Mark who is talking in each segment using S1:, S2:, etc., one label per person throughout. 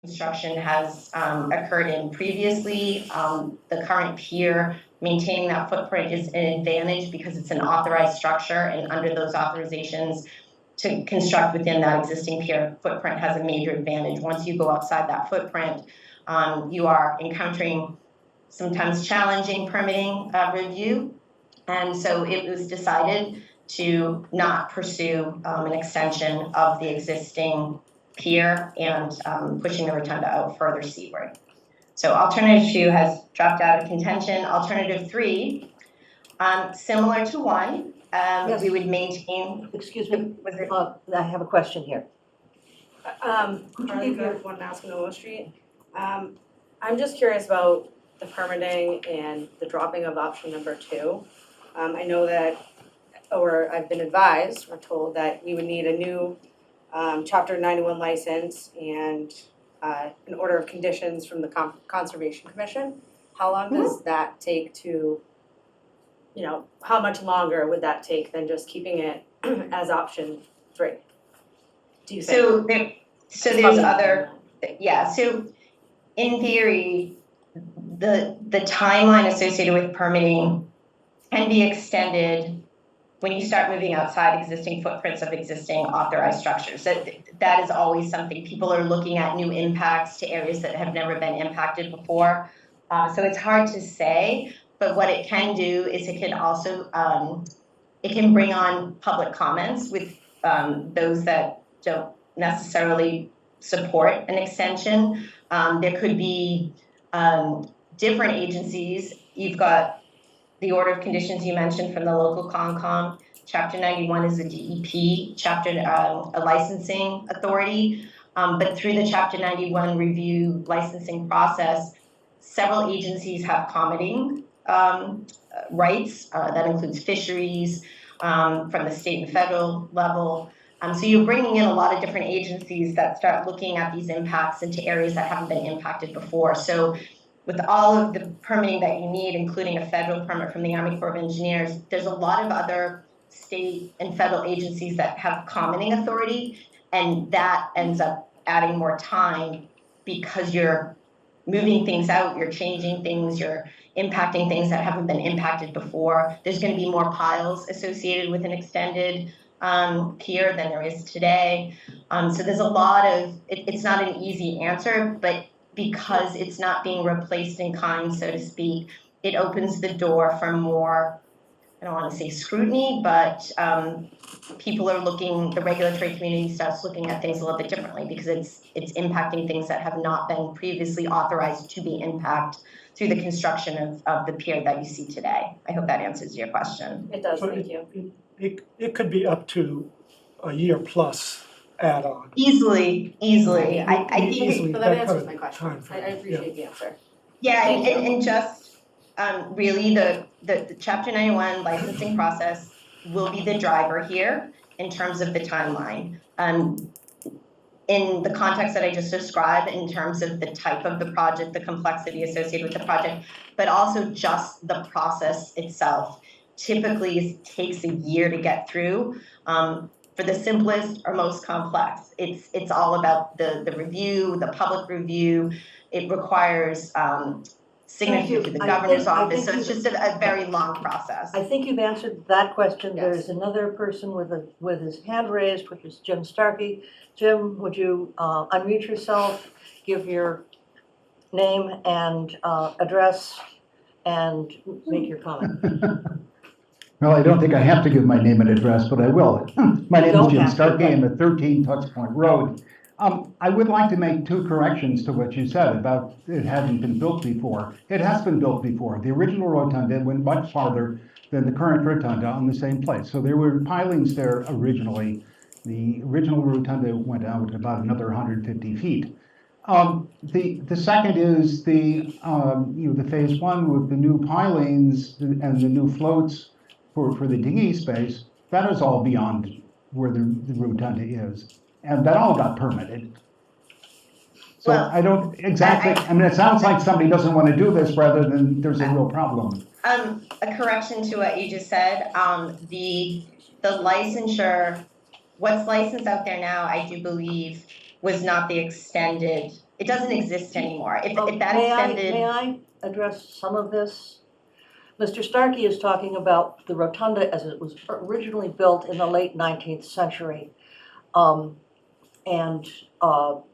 S1: construction has occurred in previously. The current pier, maintaining that footprint is an advantage because it's an authorized structure, and under those authorizations to construct within that existing pier footprint has a major advantage. Once you go outside that footprint, you are encountering sometimes challenging permitting review. And so it was decided to not pursue an extension of the existing pier and pushing the rotunda out further seaward. So alternative 2 has dropped out of contention. Alternative 3, similar to 1,
S2: Yes.
S1: we would maintain.
S2: Excuse me,
S1: Was it?
S2: I have a question here. Could you give your,
S3: 1 Mascanoma Street. I'm just curious about the permitting and the dropping of option number 2. I know that, or I've been advised or told that we would need a new Chapter 91 license and an order of conditions from the Conservation Commission. How long does that take to, how much longer would that take than just keeping it as option 3? Do you think?
S1: So there's other, so in theory, the timeline associated with permitting can be extended when you start moving outside existing footprints of existing authorized structures. That is always something. People are looking at new impacts to areas that have never been impacted before. So it's hard to say, but what it can do is it can also, it can bring on public comments with those that don't necessarily support an extension. There could be different agencies. You've got the order of conditions you mentioned from the local Concom. Chapter 91 is a DEP chapter, a licensing authority. But through the Chapter 91 review licensing process, several agencies have commenting rights. That includes fisheries from the state and federal level. So you're bringing in a lot of different agencies that start looking at these impacts into areas that haven't been impacted before. So with all of the permitting that you need, including a federal permit from the Army Corps of Engineers, there's a lot of other state and federal agencies that have commenting authority, and that ends up adding more time because you're moving things out, you're changing things, you're impacting things that haven't been impacted before. There's going to be more piles associated with an extended pier than there is today. So there's a lot of, it's not an easy answer, but because it's not being replaced in kind, so to speak, it opens the door for more, I don't want to say scrutiny, but people are looking, the regulatory community starts looking at things a little bit differently because it's impacting things that have not been previously authorized to be impacted through the construction of the pier that you see today. I hope that answers your question.
S3: It does,
S4: So
S3: thank you.
S4: It could be up to a year plus add-on.
S1: Easily. I think,
S4: Easily.
S3: So that answers my question. I appreciate the answer.
S1: yeah,
S3: Thank you.
S1: and just really the Chapter 91 licensing process will be the driver here in terms of the timeline. In the context that I just described, in terms of the type of the project, the complexity associated with the project, but also just the process itself. Typically takes a year to get through. For the simplest or most complex, it's all about the review, the public review. It requires signature to the governor's office, so it's just a very long process.
S2: I think you've answered that question.
S3: Yes.
S2: There's another person with his hand raised, which is Jim Starkey. Jim, would you unmute yourself, give your name and address, and make your comment?
S5: Well, I don't think I have to give my name and address, but I will. My name is Jim Starkey. I'm at 13 Tux Point Road. I would like to make 2 corrections to what you said about it having been built before. It has been built before. The original rotunda went much farther than the current rotunda on the same place. So there were pilings there originally. The original rotunda went out about another 150 feet. The second is the phase 1 with the new pilings and the new floats for the dinghy space. That is all beyond where the rotunda is. And that all got permitted. So
S1: Well,
S5: I don't exactly, I mean, it sounds like somebody doesn't want to do this rather than there's a real problem.
S1: A correction to what you just said, the licensure, what's licensed out there now, I do believe, was not the extended it doesn't exist anymore. If that
S2: May
S1: extended.
S2: I address some of this? Mr. Starkey is talking about the rotunda as it was originally built in the late 19th century. And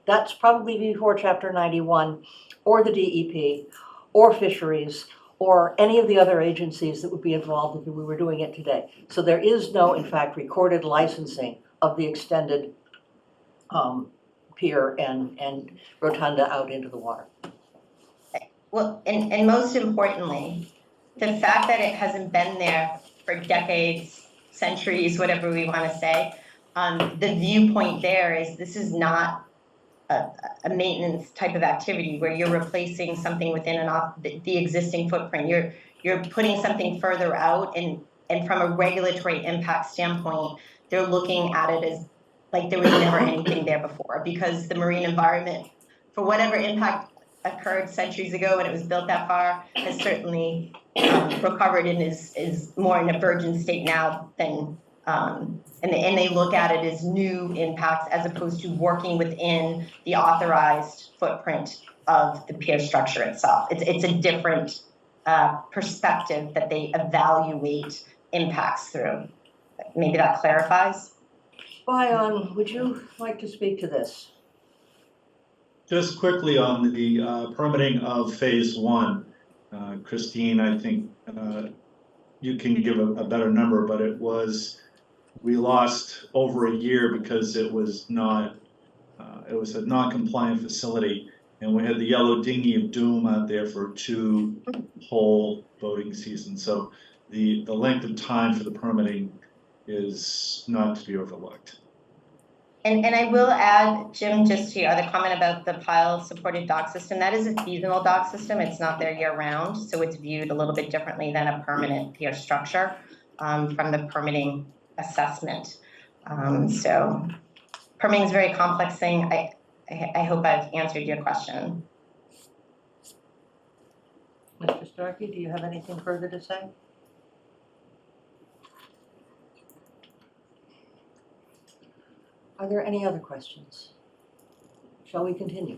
S2: that's probably before Chapter 91, or the DEP, or fisheries, or any of the other agencies that would be involved if we were doing it today. So there is no, in fact, recorded licensing of the extended pier and rotunda out into the water.
S1: Well, and most importantly, the fact that it hasn't been there for decades, centuries, whatever we want to say, the viewpoint there is this is not a maintenance type of activity where you're replacing something within the existing footprint. You're putting something further out, and from a regulatory impact standpoint, they're looking at it as like there was never anything there before, because the marine environment, for whatever impact occurred centuries ago when it was built that far, has certainly recovered and is more in a virgin state now than, and they look at it as new impacts as opposed to working within the authorized footprint of the pier structure itself. It's a different perspective that they evaluate impacts through. Maybe that clarifies.
S2: Bion, would you like to speak to this?
S6: Just quickly on the permitting of phase one, Christine, I think you can give a better number, but we lost over a year because it was not, it was a non-compliant facility, and we had the yellow dinghy of doom out there for 2 whole boating seasons. So the length of time for the permitting is not to be overlooked.
S1: And I will add, Jim, just to your other comment about the pile-supported dock system, that is a seasonal dock system. It's not there year-round, so it's viewed a little bit differently than a permanent pier structure from the permitting assessment. So permitting is a very complex thing. I hope I've answered your question.
S2: Mr. Starkey, do you have anything further to say? Are there any other questions? Shall we continue?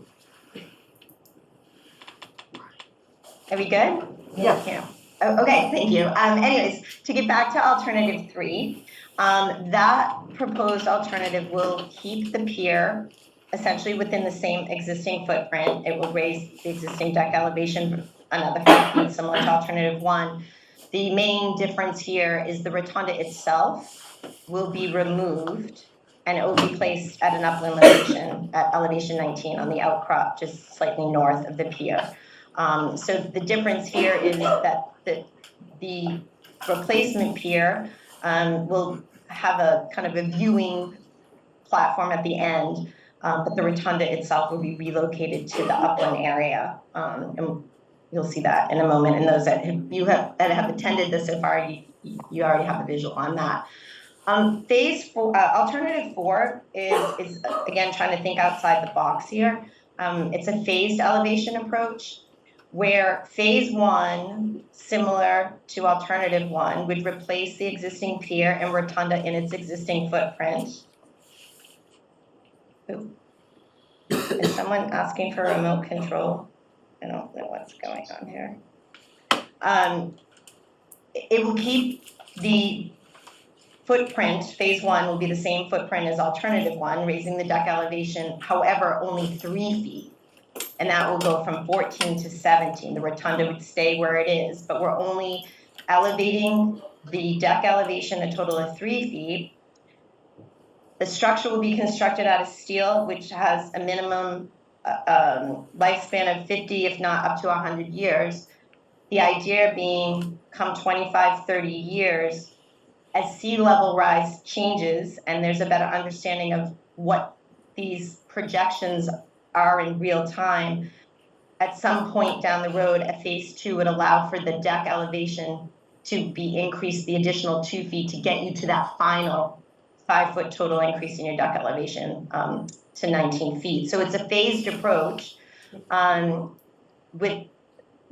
S1: Are we good?
S2: Yes.
S1: Yeah. Oh, okay, thank you. Anyways, to get back to alternative 3, that proposed alternative will keep the pier essentially within the same existing footprint. It will raise the existing deck elevation another 5 feet, similar to alternative 1. The main difference here is the rotunda itself will be removed, and it will be placed at an upland location at elevation 19 on the outcrop, just slightly north of the pier. So the difference here is that the replacement pier will have a kind of a viewing platform at the end, but the rotunda itself will be relocated to the upland area. And you'll see that in a moment. And those that have attended this so far, you already have a visual on that. Phase 4, alternative 4 is again trying to think outside the box here. It's a phased elevation approach, where phase 1, similar to alternative 1, would replace the existing pier and rotunda in its existing footprint. Ooh. Is someone asking for remote control? I don't know what's going on here. It will keep the footprint. Phase 1 will be the same footprint as alternative 1, raising the deck elevation, however, only 3 feet. And that will go from 14 to 17. The rotunda would stay where it is, but we're only elevating the deck elevation a total of 3 feet. The structure will be constructed out of steel, which has a minimum lifespan of 50, if not up to 100 years. The idea being, come 25, 30 years, as sea level rise changes and there's a better understanding of what these projections are in real time, at some point down the road, a phase 2 would allow for the deck elevation to be increased the additional 2 feet to get you to that final 5-foot total increase in your deck elevation to 19 feet. So it's a phased approach with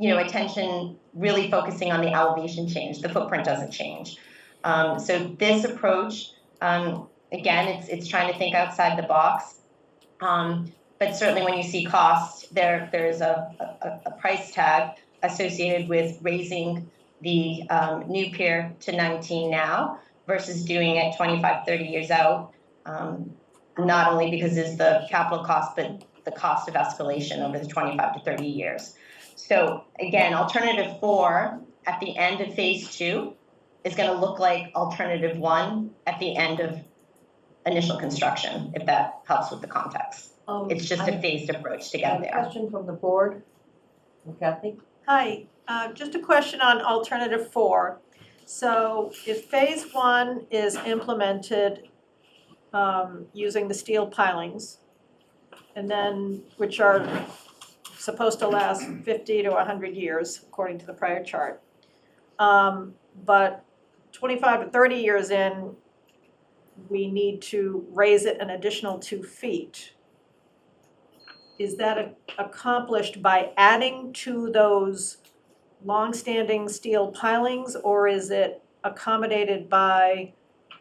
S1: attention really focusing on the elevation change. The footprint doesn't change. So this approach, again, it's trying to think outside the box. but certainly when you see cost, there's a price tag associated with raising the new pier to 19 now versus doing it 25, 30 years out. Not only because there's the capital cost, but the cost of escalation over the 25 to 30 years. So again, alternative 4 at the end of phase 2 is going to look like alternative 1 at the end of initial construction, if that helps with the context. It's just a phased approach to
S2: I
S1: get
S2: have a
S1: there.
S2: question from the board. Kathy?
S7: Hi, just a question on alternative 4. So if phase 1 is implemented using the steel pilings, and then, which are supposed to last 50 to 100 years, according to the prior chart. But 25 to 30 years in, we need to raise it an additional 2 feet. Is that accomplished by adding to those longstanding steel pilings, or is it accommodated by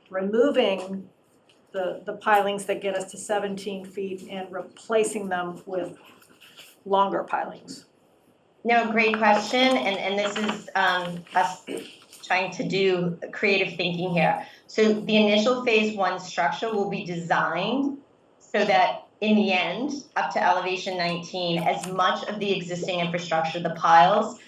S7: removing the pilings that get us to 17 feet and replacing them with longer pilings?
S1: No, great question, and this is us trying to do creative thinking here. So the initial phase 1 structure will be designed so that in the end, up to elevation 19, as much of the existing infrastructure, the piles,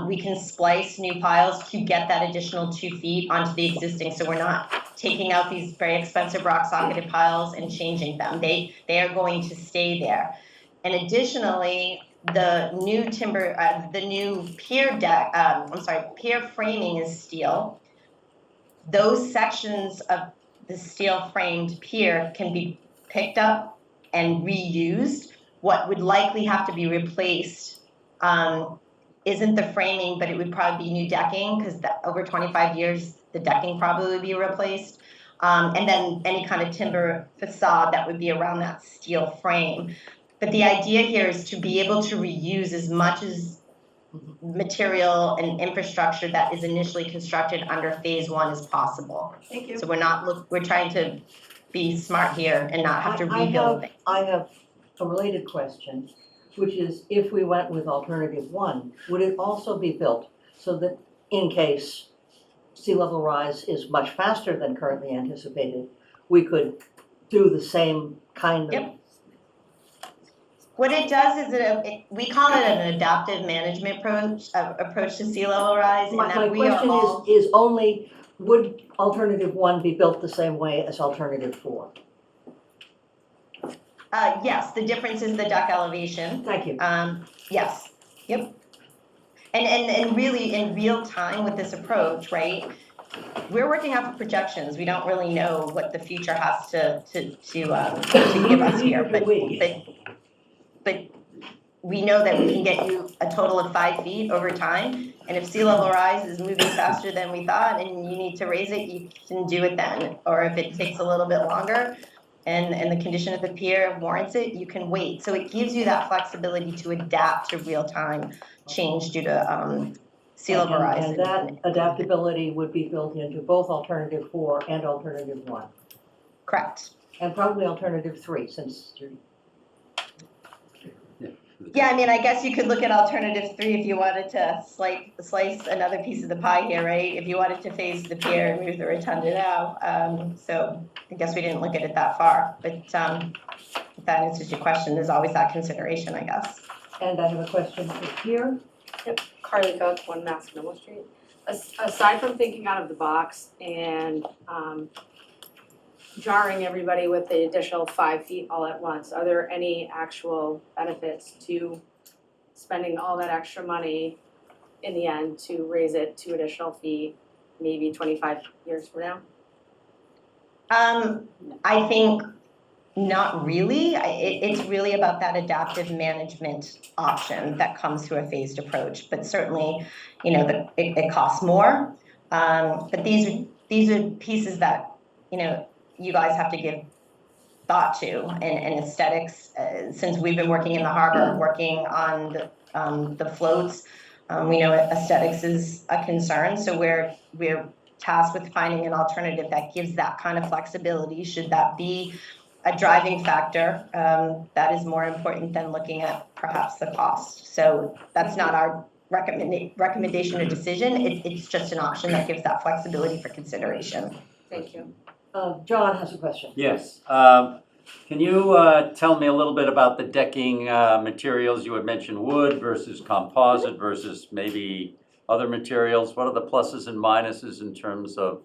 S1: we can splice new piles to get that additional 2 feet onto the existing, so we're not taking out these very expensive rock socketed piles and changing them. They are going to stay there. And additionally, the new timber, the new pier deck, pier framing is steel. Those sections of the steel framed pier can be picked up and reused. What would likely have to be replaced isn't the framing, but it would probably be new decking, because over 25 years, the decking probably would be replaced. And then any kind of timber facade that would be around that steel frame. But the idea here is to be able to reuse as much as material and infrastructure that is initially constructed under phase 1 as possible.
S7: Thank you.
S1: So we're trying to be smart here and not have to rebuild things.
S2: I have a related question, which is if we went with alternative 1, would it also be built so that in case sea level rise is much faster than currently anticipated, we could do the same kind of?
S1: Yep. What it does is we call it an adaptive management approach to sea level rise.
S2: My
S1: and that we are
S2: question
S1: all,
S2: is only, would alternative 1 be built the same way as alternative 4?
S1: yes, the difference is the deck elevation.
S2: Thank you.
S1: Yes, yep. And really in real time with this approach, right? We're working off of projections. We don't really know what the future has to give us here, but we know that we can get you a total of 5 feet over time. And if sea level rise is moving faster than we thought and you need to raise it, you can do it then. Or if it takes a little bit longer and the condition of the pier warrants it, you can wait. So it gives you that flexibility to adapt to real time change due to sea level rise.
S2: And that adaptability would be built into both alternative 4 and alternative 1,
S1: Correct.
S2: and probably alternative 3, since you're.
S1: Yeah, I mean, I guess you could look at alternative 3 if you wanted to slice another piece of the pie here, right? If you wanted to phase the pier and move the rotunda now. So I guess we didn't look at it that far, but if that answers your question, there's always that consideration, I guess.
S2: And I have a question for here.
S3: Carly Cook, 1 Mascanoma Street. Aside from thinking out of the box and jarring everybody with the additional 5 feet all at once, are there any actual benefits to spending all that extra money in the end to raise it 2 additional feet, maybe 25 years from now?
S1: I think not really. It's really about that adaptive management option that comes through a phased approach. But certainly, you know, it costs more. But these are pieces that, you know, you guys have to give thought to, and aesthetics. Since we've been working in the harbor, working on the floats, we know aesthetics is a concern. So we're tasked with finding an alternative that gives that kind of flexibility. Should that be a driving factor. That is more important than looking at perhaps the cost. So that's not our recommendation or decision. It's just an option that gives that flexibility for consideration.
S3: Thank you.
S2: John has a question.
S8: Yes. Can you tell me a little bit about the decking materials? You had mentioned wood versus composite versus maybe other materials. What are the pluses and minuses in terms of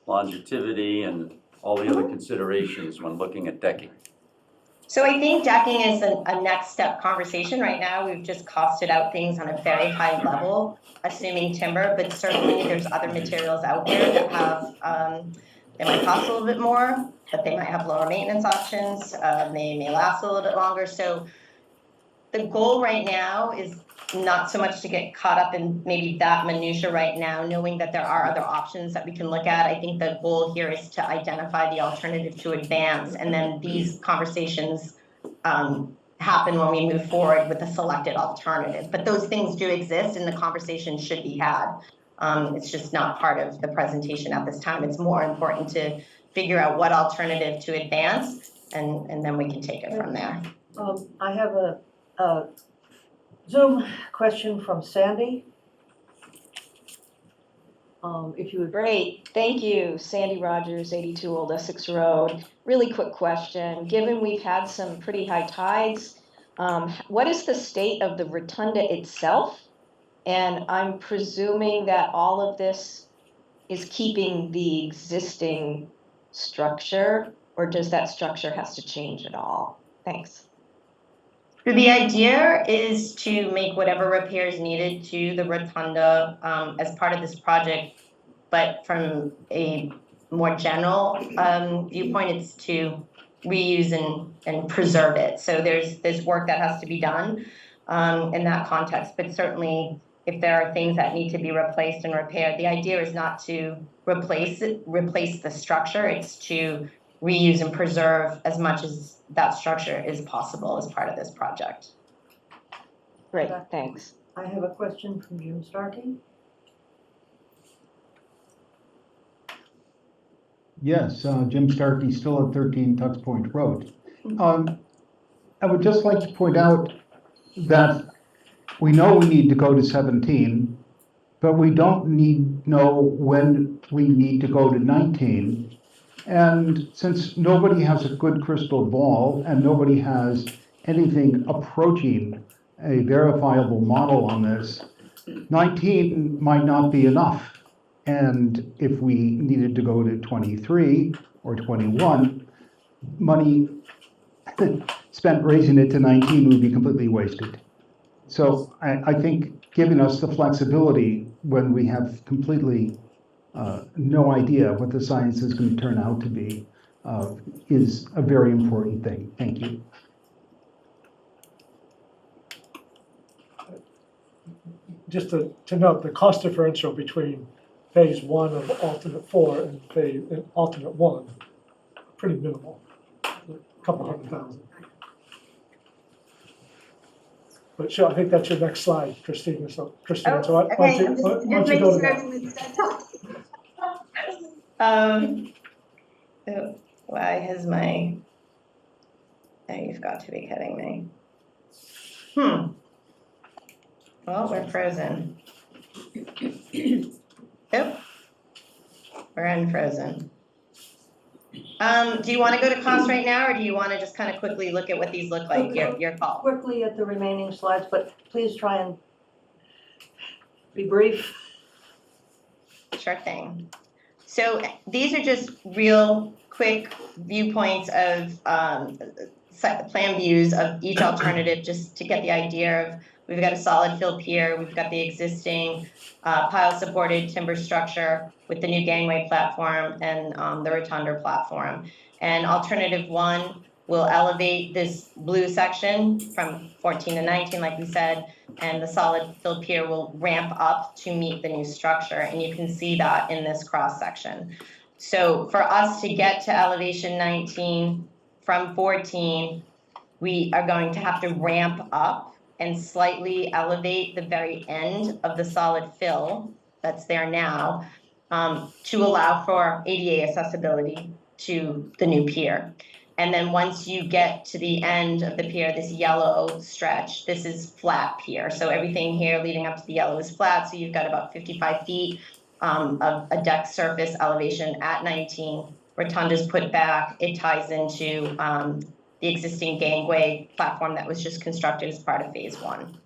S8: longevity and all the other considerations when looking at decking?
S1: So I think decking is a next step conversation. Right now, we've just costed out things on a very high level, assuming timber, but certainly there's other materials out there that have, they might cost a little bit more, but they might have lower maintenance options. They may last a little bit longer. So the goal right now is not so much to get caught up in maybe that minutia right now, knowing that there are other options that we can look at. I think the goal here is to identify the alternative to advance, and then these conversations happen when we move forward with a selected alternative. But those things do exist, and the conversation should be had. It's just not part of the presentation at this time. It's more important to figure out what alternative to advance, and then we can take it from there.
S2: I have a Zoom question from Sandy. If you would.
S9: Great, thank you. Sandy Rogers, 82 Old Essex Road. Really quick question. Given we've had some pretty high tides, what is the state of the rotunda itself? And I'm presuming that all of this is keeping the existing structure, or does that structure has to change at all? Thanks.
S1: So the idea is to make whatever repairs needed to the rotunda as part of this project, but from a more general viewpoint, it's to reuse and preserve it. So there's work that has to be done in that context, but certainly if there are things that need to be replaced and repaired, the idea is not to replace the structure, it's to reuse and preserve as much as that structure is possible as part of this project.
S9: Great, thanks.
S2: I have a question from Jim Starkey.
S5: Yes, Jim Starkey, still at 13 Tux Point Road. I would just like to point out that we know we need to go to 17, but we don't know when we need to go to 19. And since nobody has a good crystal ball and nobody has anything approaching a verifiable model on this, 19 might not be enough. And if we needed to go to 23 or 21, money spent raising it to 19 would be completely wasted. So I think giving us the flexibility when we have completely no idea what the science is going to turn out to be is a very important thing. Thank you.
S4: Just to note, the cost differential between phase one of alternate 4 and alternate 1, pretty minimal, a couple $100,000. But sure, I think that's your next slide, Christina. So Christina, so why don't you go to that?
S1: Why has my, oh, you've got to be kidding me. Well, we're frozen. Yep. We're unfrozen. Do you want to go to cost right now, or do you want to just kind of quickly look at what these look like? Your call.
S2: Quickly at the remaining slides, but please try and be brief.
S1: Sure thing. So these are just real quick viewpoints of plan views of each alternative, just to get the idea of, we've got a solid fill pier, we've got the existing pile supported timber structure with the new gangway platform and the rotunda platform. And alternative 1 will elevate this blue section from 14 to 19, like we said, and the solid fill pier will ramp up to meet the new structure. And you can see that in this cross section. So for us to get to elevation 19 from 14, we are going to have to ramp up and slightly elevate the very end of the solid fill that's there now to allow for ADA accessibility to the new pier. And then once you get to the end of the pier, this yellow stretch, this is flat pier. So everything here leading up to the yellow is flat. So you've got about 55 feet of a deck surface elevation at 19. Rotunda's put back. It ties into the existing gangway platform that was just constructed as part of phase 1.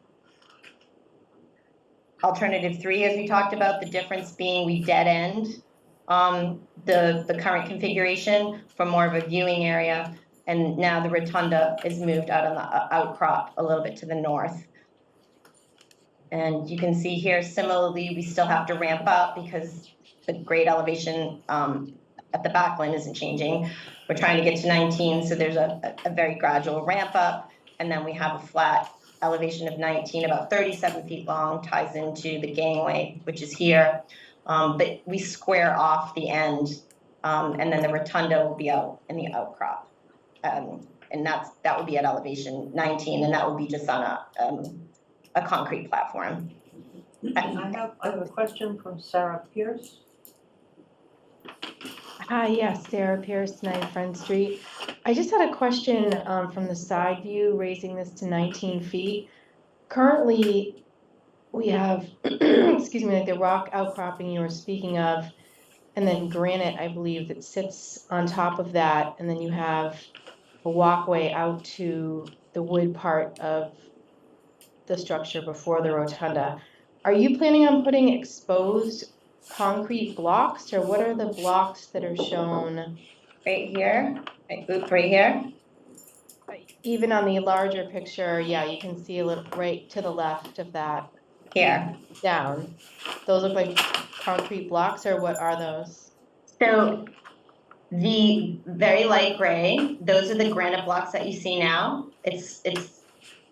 S1: Alternative 3, as we talked about, the difference being we dead end the current configuration for more of a viewing area, and now the rotunda is moved out on the outcrop a little bit to the north. And you can see here, similarly, we still have to ramp up because the grade elevation at the backland isn't changing. We're trying to get to 19, so there's a very gradual ramp up, and then we have a flat elevation of 19, about 37 feet long, ties into the gangway, which is here. But we square off the end, and then the rotunda will be out in the outcrop. And that would be at elevation 19, and that would be just on a concrete platform.
S2: I have a question from Sarah Pierce.
S10: Hi, yes, Sarah Pierce, 9 Front Street. I just had a question from the side view, raising this to 19 feet. Currently, we have, excuse me, like the rock outcropping you were speaking of, and then granite, I believe, that sits on top of that, and then you have a walkway out to the wood part of the structure before the rotunda. Are you planning on putting exposed concrete blocks, or what are the blocks that are shown?
S1: Right here, right here.
S10: Even on the larger picture, yeah, you can see a little right to the left of that.
S1: Here.
S10: Down. Those look like concrete blocks, or what are those?
S1: So the very light gray, those are the granite blocks that you see now. It's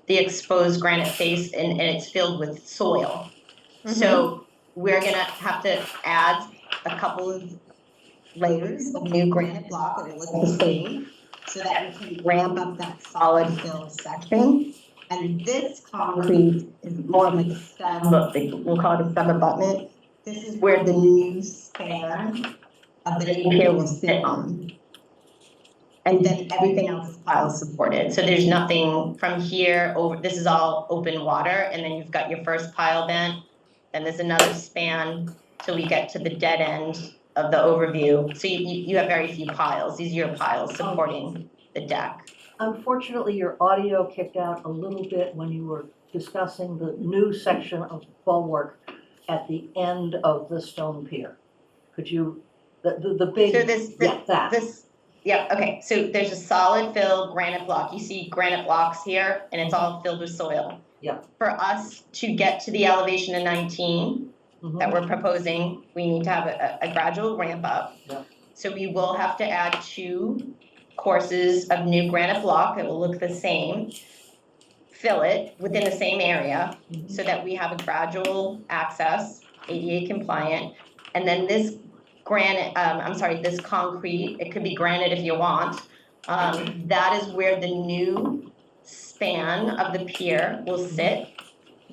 S1: the exposed granite face, and it's filled with soil. So we're gonna have to add a couple of layers of new granite block that look the same, so that we can ramp up that solid fill section. And this concrete is more like a stub, we'll call it a stub abutment. This is where the new span of the new pier will sit on. And then everything else is pile supported. So there's nothing from here over, this is all open water, and then you've got your first pile vent, then there's another span till we get to the dead end of the overview. So you have very few piles. These are your piles supporting the deck.
S2: Unfortunately, your audio kicked out a little bit when you were discussing the new section of bulwark at the end of the stone pier. Could you, the big,
S1: So
S2: that.
S1: Yeah, okay, so there's a solid fill granite block. You see granite blocks here, and it's all filled with soil.
S2: Yeah.
S1: For us to get to the elevation of 19 that we're proposing, we need to have a gradual ramp up.
S2: Yeah.
S1: So we will have to add 2 courses of new granite block that will look the same, fill it within the same area so that we have a gradual access, ADA compliant, and then this granite, this concrete, it could be granite if you want, that is where the new span of the pier will sit,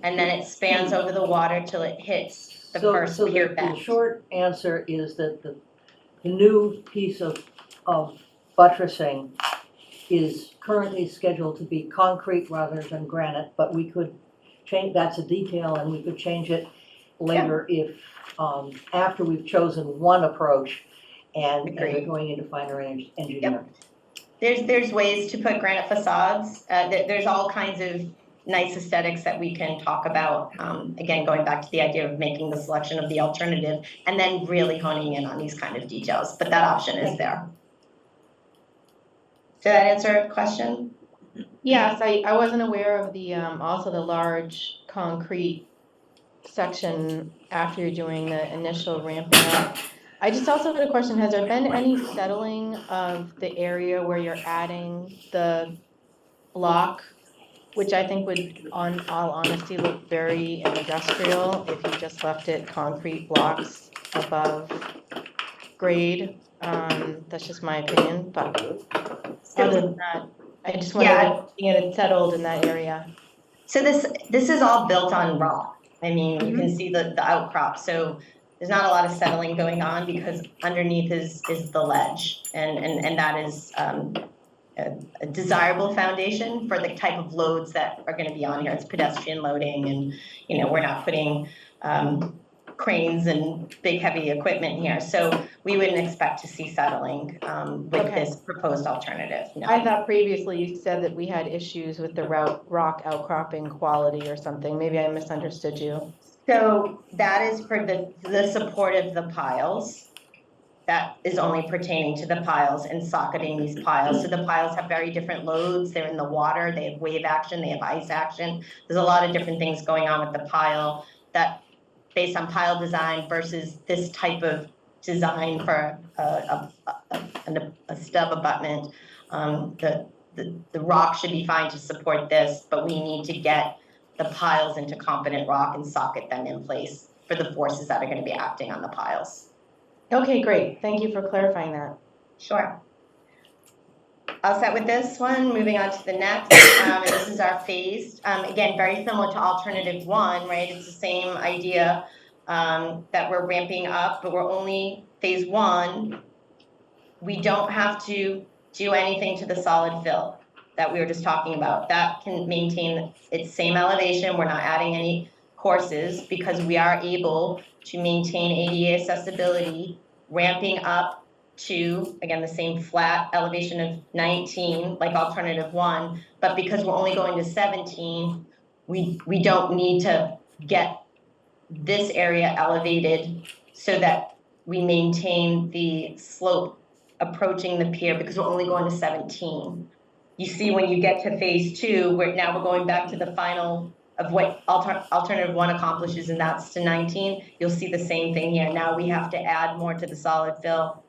S1: and then it spans over the water till it hits the first pier bend.
S2: The short answer is that the new piece of buttressing is currently scheduled to be concrete rather than granite, but we could change, that's a detail, and we could change it later if, after we've chosen one approach and we're going into finer engineering.
S1: There's ways to put granite facades. There's all kinds of nice aesthetics that we can talk about. Again, going back to the idea of making the selection of the alternative and then really honing in on these kind of details, but that option is there. Did that answer a question?
S10: Yes, I wasn't aware of the, also the large concrete section after you're doing the initial ramping up. I just also had a question, has there been any settling of the area where you're adding the block, which I think would, on all honesty, look very industrial if you just left it concrete blocks above grade? That's just my opinion, but other than that, I just wanted to get it settled in that area.
S1: So this is all built on rock. I mean, you can see the outcrop, so there's not a lot of settling going on because underneath is the ledge, and that is a desirable foundation for the type of loads that are gonna be on here. It's pedestrian loading and, we're not putting cranes and big heavy equipment here. So we wouldn't expect to see settling with
S10: Okay.
S1: this proposed alternative, no.
S10: I thought previously you said that we had issues with the rock outcropping quality or something. Maybe I misunderstood you.
S1: So that is for the support of the piles. That is only pertaining to the piles and socketing these piles. So the piles have very different loads. They're in the water, they have wave action, they have ice action. There's a lot of different things going on with the pile that, based on pile design versus this type of design for a stub abutment. The rock should be fine to support this, but we need to get the piles into competent rock and socket them in place for the forces that are gonna be acting on the piles.
S10: Okay, great. Thank you for clarifying that.
S1: Sure. All set with this one, moving on to the next, and this is our phased, again, very similar to alternative one, right? It's the same idea, that we're ramping up, but we're only phase one. We don't have to do anything to the solid fill that we were just talking about. That can maintain its same elevation, we're not adding any courses because we are able to maintain ADA accessibility, ramping up to, again, the same flat elevation of 19, like alternative one, but because we're only going to 17, we don't need to get this area elevated so that we maintain the slope approaching the pier because we're only going to 17. You see when you get to phase two, we're going back to the final of what alternative one accomplishes, and that's to 19. You'll see the same thing here. Now we have to add more to the solid fill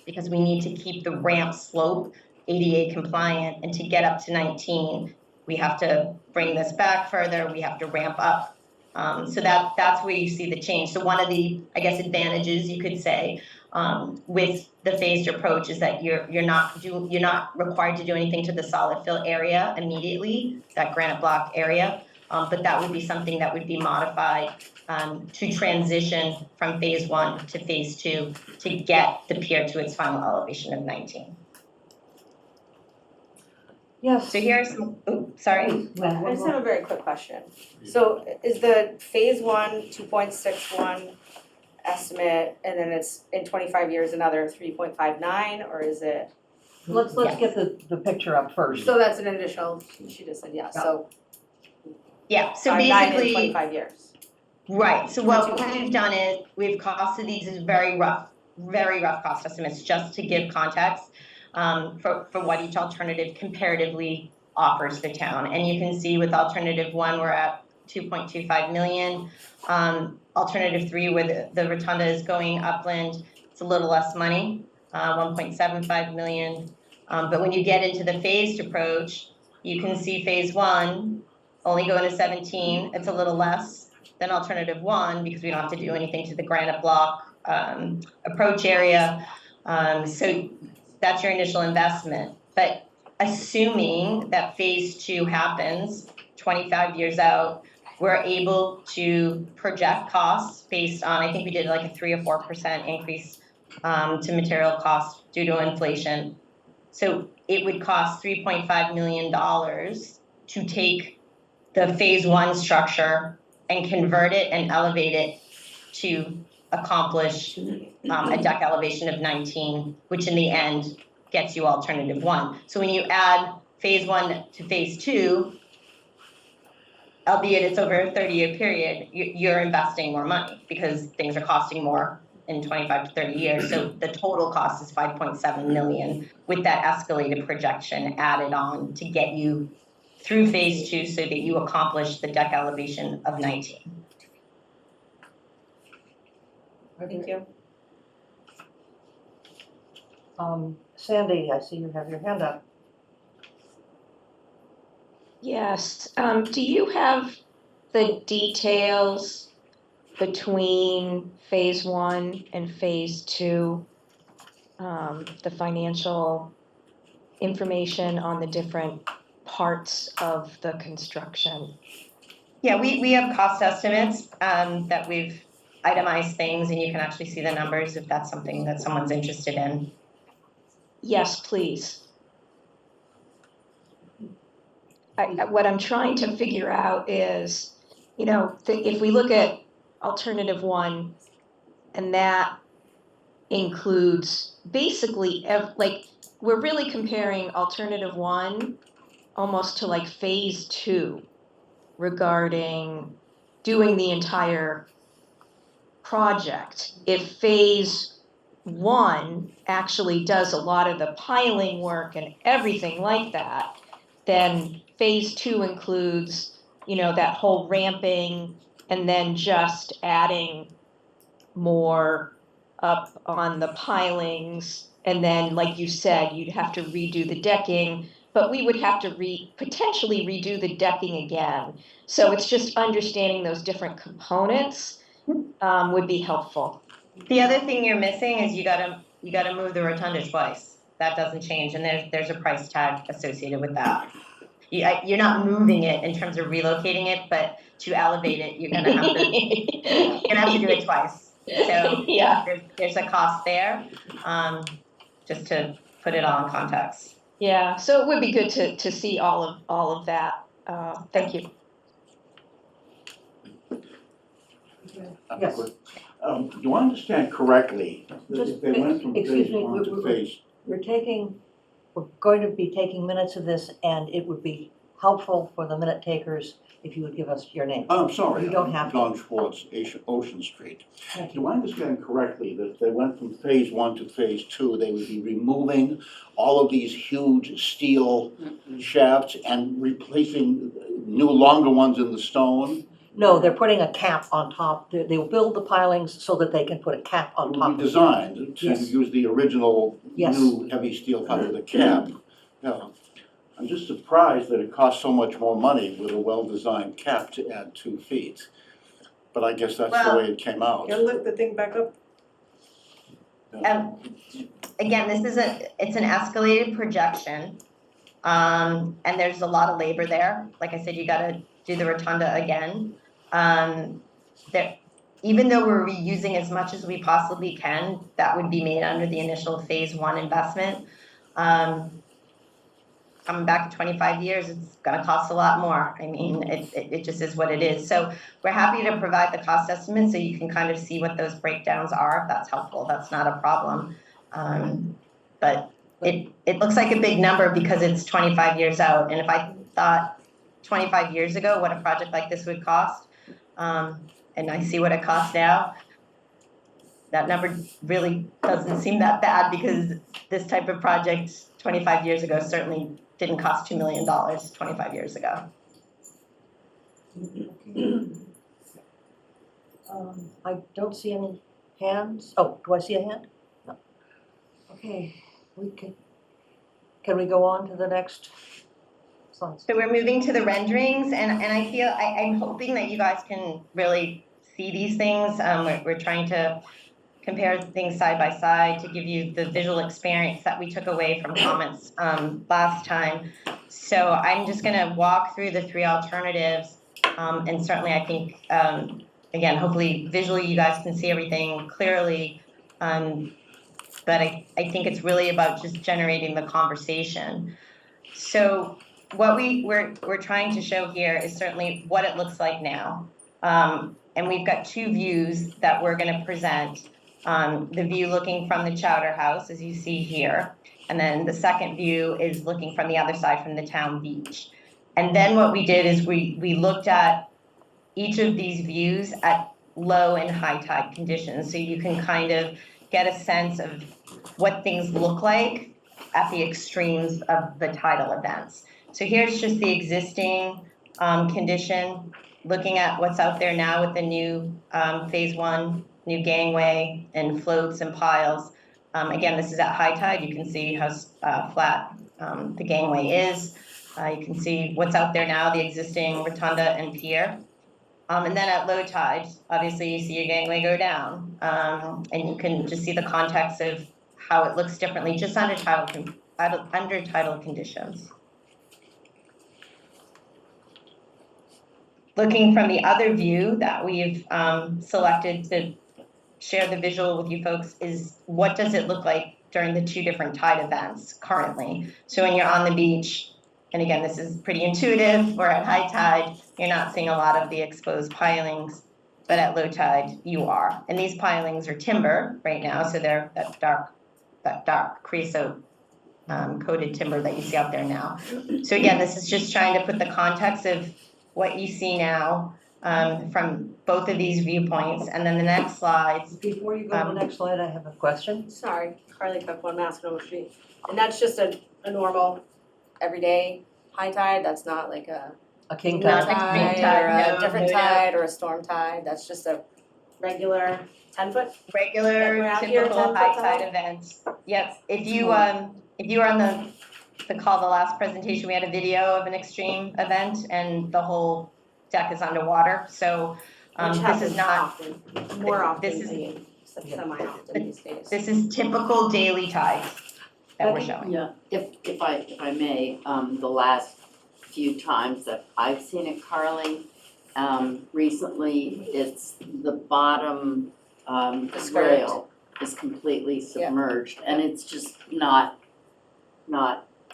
S1: because we need to keep the ramp slope ADA compliant, and to get up to 19, we have to bring this back further, we have to ramp up. So that's where you see the change. So one of the, I guess, advantages you could say with the phased approach is that you're not required to do anything to the solid fill area immediately, that granite block area. But that would be something that would be modified to transition from phase one to phase two to get the pier to its final elevation of 19.
S2: Yes.
S1: So here's some, sorry.
S3: I just have a very quick question. So is the phase one 2.61 estimate, and then it's in 25 years another 3.59, or is it?
S2: Let's get the picture up first.
S3: So that's an additional, she just said yes, so
S1: Yeah, so
S3: 9 and
S1: basically,
S3: 25 years.
S1: right, so what we've done is, we've costed these as very rough cost estimates, just to give context for what each alternative comparatively offers the town. And you can see with alternative one, we're at 2.25 million. Alternative three, where the rotunda is going upland, it's a little less money, 1.75 million. But when you get into the phased approach, you can see phase one only going to 17, it's a little less than alternative one because we don't have to do anything to the granite block approach area. So that's your initial investment. But assuming that phase two happens 25 years out, we're able to project costs based on, I think we did like a 3 or 4% increase to material costs due to inflation. So it would cost $3.5 million to take the phase one structure and convert it and elevate it to accomplish a deck elevation of 19, which in the end gets you alternative one. So when you add phase one to phase two, albeit it's over a 30-year period, you're investing more money because things are costing more in 25 to 30 years. So the total cost is 5.7 million with that escalated projection added on to get you through phase two so that you accomplish the deck elevation of 19.
S3: Thank you.
S2: Sandy, I see you have your hand up.
S9: Yes, do you have the details between phase one and phase two? The financial information on the different parts of the construction?
S1: Yeah, we have cost estimates that we've itemized things, and you can actually see the numbers if that's something that someone's interested in.
S9: Yes, please. what I'm trying to figure out is, you know, if we look at alternative one, and that includes basically, like, we're really comparing alternative one almost to like phase two regarding doing the entire project. If phase one actually does a lot of the piling work and everything like that, then phase two includes, you know, that whole ramping and then just adding more up on the pilings. And then, like you said, you'd have to redo the decking, but we would have to potentially redo the decking again. So it's just understanding those different components would be helpful.
S1: The other thing you're missing is you gotta move the rotunda twice. That doesn't change, and there's a price tag associated with that. You're not moving it in terms of relocating it, but to elevate it, you're gonna have to do it twice. So
S9: Yeah.
S1: there's a cost there, just to put it all in context.
S9: Yeah, so it would be good to see all of that. Thank you.
S2: Yes.
S11: Do I understand correctly that
S2: Just,
S11: if they went from
S2: excuse
S11: phase
S2: me,
S11: one to phase?
S2: We're going to be taking minutes of this, and it would be helpful for the minute takers if you would give us your name.
S11: Oh, I'm sorry.
S2: You don't have to.
S11: Don Schwartz, Ocean Street.
S2: Thank you.
S11: Do I understand correctly that if they went from phase one to phase two, they would be removing all of these huge steel shafts and replacing new longer ones in the stone?
S2: No, they're putting a cap on top. They will build the pilings so that they can put a cap on
S11: It
S2: top.
S11: would be designed to
S2: Yes.
S11: use the original
S2: Yes.
S11: new heavy steel kind with a cap. Yeah. I'm just surprised that it costs so much more money with a well-designed cap to add 2 feet. But I guess that's the
S1: Well-
S11: way it came out.
S7: lift the thing back up.
S1: Again, it's an escalated projection, and there's a lot of labor there. Like I said, you gotta do the rotunda again. Even though we're reusing as much as we possibly can, that would be made under the initial phase one investment. Coming back to 25 years, it's gonna cost a lot more. I mean, it just is what it is. So we're happy to provide the cost estimate so you can kind of see what those breakdowns are, if that's helpful. That's not a problem. But it looks like a big number because it's 25 years out. And if I thought 25 years ago what a project like this would cost, and I see what it costs now, that number really doesn't seem that bad because this type of project 25 years ago certainly didn't cost $2 million 25 years ago.
S2: I don't see any hands. Oh, do I see a hand? No. Okay, can we go on to the next slides?
S1: So we're moving to the renderings, and I feel, I'm hoping that you guys can really see these things. We're trying to compare things side by side to give you the visual experience that we took away from comments last time. So I'm just gonna walk through the 3 alternatives, and certainly I think, again, hopefully visually you guys can see everything clearly. But I think it's really about just generating the conversation. So what we're trying to show here is certainly what it looks like now. And we've got 2 views that we're gonna present. The view looking from the Chowder House, as you see here. And then the second view is looking from the other side from the town beach. And then what we did is we looked at each of these views at low and high tide conditions. So you can kind of get a sense of what things look like at the extremes of the tidal events. So here's just the existing condition, looking at what's out there now with the new phase one, new gangway and floats and piles. Again, this is at high tide. You can see how flat the gangway is. You can see what's out there now, the existing rotunda and pier. And then at low tide, obviously you see your gangway go down. And you can just see the context of how it looks differently just under tidal conditions. Looking from the other view that we've selected to share the visual with you folks is what does it look like during the 2 different tide events currently. So when you're on the beach, and again, this is pretty intuitive, we're at high tide, you're not seeing a lot of the exposed pilings, but at low tide, you are. And these pilings are timber right now, so they're that dark creosote coated timber that you see out there now. So again, this is just trying to put the context of what you see now from both of these viewpoints. And then the next slides,
S2: Before you go to the next slide, I have a question.
S3: Sorry, Carly Cook, 1 Masconomo Street. And that's just a normal, everyday high tide, that's not like a
S2: A king
S1: Not
S2: tide.
S1: like
S3: tide
S1: tide,
S3: or
S1: no,
S3: a different
S1: no.
S3: tide or a storm tide, that's just a regular 10-foot?
S1: regular,
S3: We're out here
S1: typical
S3: 10 foot
S1: high
S3: tide?
S1: tide events. Yep, if you were on the call, the last presentation, we had a video of an extreme event and the whole deck is underwater, so
S3: Which
S1: this
S3: happens
S1: is not,
S3: often, more often,
S1: this is-
S3: I mean, semi-often these days.
S1: this is typical daily tides that we're showing.
S12: Yeah, if I may, the last few times that I've seen it, Carly, recently, it's the bottom,
S3: skirt.
S12: rail is completely submerged, and it's just not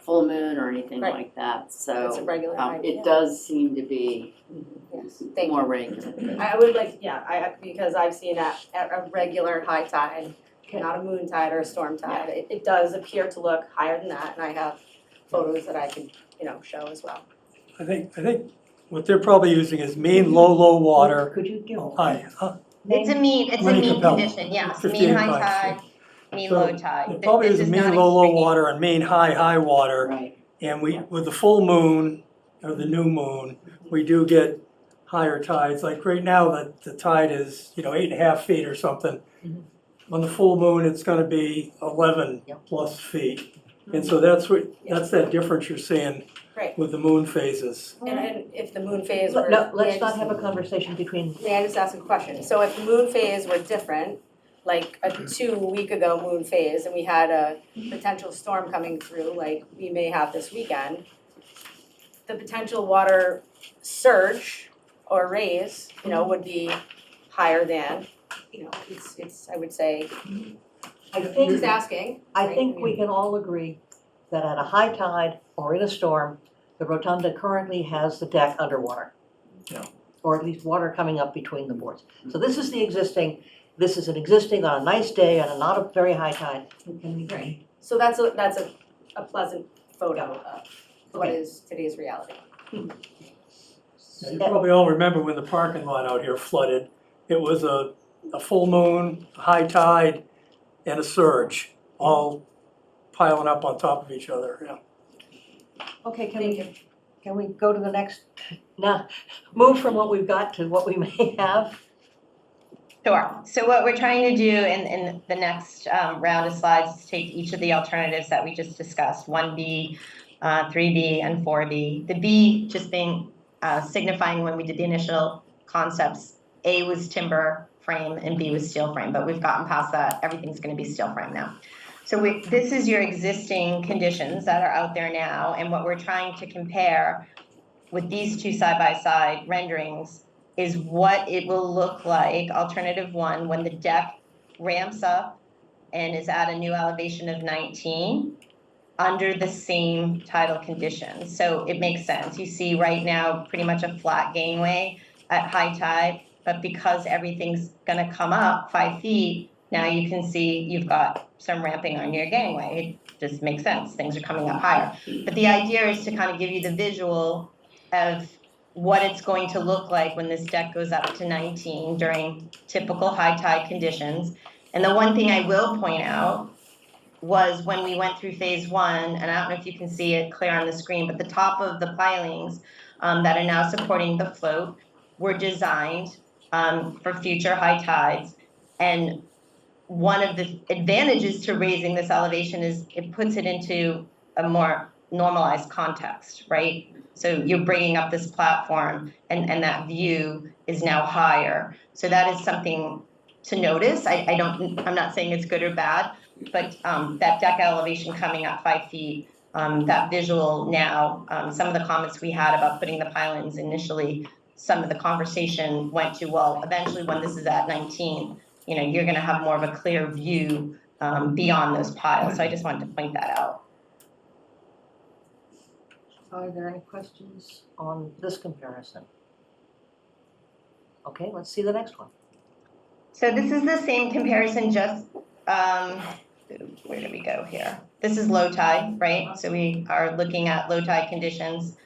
S12: full moon or anything
S3: Right.
S12: like that,
S3: It's a
S12: so,
S3: regular high,
S12: it does seem to be
S3: Yes, thank
S12: more
S3: you.
S12: regular.
S3: I would like, because I've seen at a regular high tide,
S2: Okay.
S3: not a moon tide or a storm tide, it does appear to look higher than that, and I have photos that I can, show as well.
S13: I think what they're probably using is mean low water,
S2: Could you give
S13: high.
S1: It's a mean
S13: Lenny Capella,
S1: condition, yes,
S13: 58
S1: mean high
S13: Pine
S1: tide,
S13: Street.
S1: mean
S13: So,
S1: low tide.
S13: It probably
S1: This
S13: is a
S1: not
S13: mean low
S1: extreme.
S13: water and mean high water.
S12: Right.
S13: And with the full moon, or the new moon, we do get higher tides. Like right now, the tide is, 8.5 feet or something. On the full moon, it's gonna be 11 plus feet. And so that's that difference you're seeing
S3: Right.
S13: with the moon phases.
S3: And if the moon phase were.
S2: No, let's not have a conversation between,
S3: May I just ask a question? So if the moon phase were different, like a 2-week ago moon phase, and we had a potential storm coming through, like we may have this weekend, the potential water surge or raise, would be higher than, it's, I would say,
S2: I think,
S3: just asking.
S2: I
S3: right?
S2: think we can all agree that at a high tide or in a storm, the rotunda currently has the deck underwater.
S13: Yeah.
S2: Or at least water coming up between the boards. So this is an existing on a nice day and not a very high tide. Can we agree?
S3: So that's a pleasant photo of what is today's reality.
S13: You probably all remember when the parking lot out here flooded. It was a full moon, high tide, and a surge, all piling up on top of each other, yeah.
S2: Okay,
S3: Thank you.
S2: can we go to the next, now, move from what we've got to what we may have?
S1: Sure. So what we're trying to do in the next round of slides is take each of the alternatives that we just discussed, 1B, 3B, and 4B. The B just being signifying when we did the initial concepts, A was timber frame and B was steel frame, but we've gotten past that. Everything's going to be steel frame now. So this is your existing conditions that are out there now, and what we're trying to compare with these two side-by-side renderings is what it will look like, alternative 1, when the deck ramps up and is at a new elevation of 19 under the same tidal conditions. So it makes sense. You see right now pretty much a flat gangway at high tide, but because everything's gonna come up 5 feet, now you can see you've got some ramping on your gangway. It just makes sense. Things are coming up higher. But the idea is to kind of give you the visual of what it's going to look like when this deck goes up to 19 during typical high tide conditions. And the one thing I will point out was when we went through phase 1, and I don't know if you can see it clear on the screen, but the top of the pilings that are now supporting the float were designed for future high tides. And one of the advantages to raising this elevation is it puts it into a more normalized context, right? So you're bringing up this platform and that view is now higher. So that is something to notice. I'm not saying it's good or bad, but that deck elevation coming up 5 feet, that visual now, some of the comments we had about putting the pylons initially, some of the conversation went to, well, eventually when this is at 19, you're gonna have more of a clear view beyond those piles. So I just wanted to point that out.
S2: Are there any questions on this comparison? Okay, let's see the next one.
S1: So this is the same comparison, just, where do we go here? This is low tide, right? So we are looking at low tide conditions.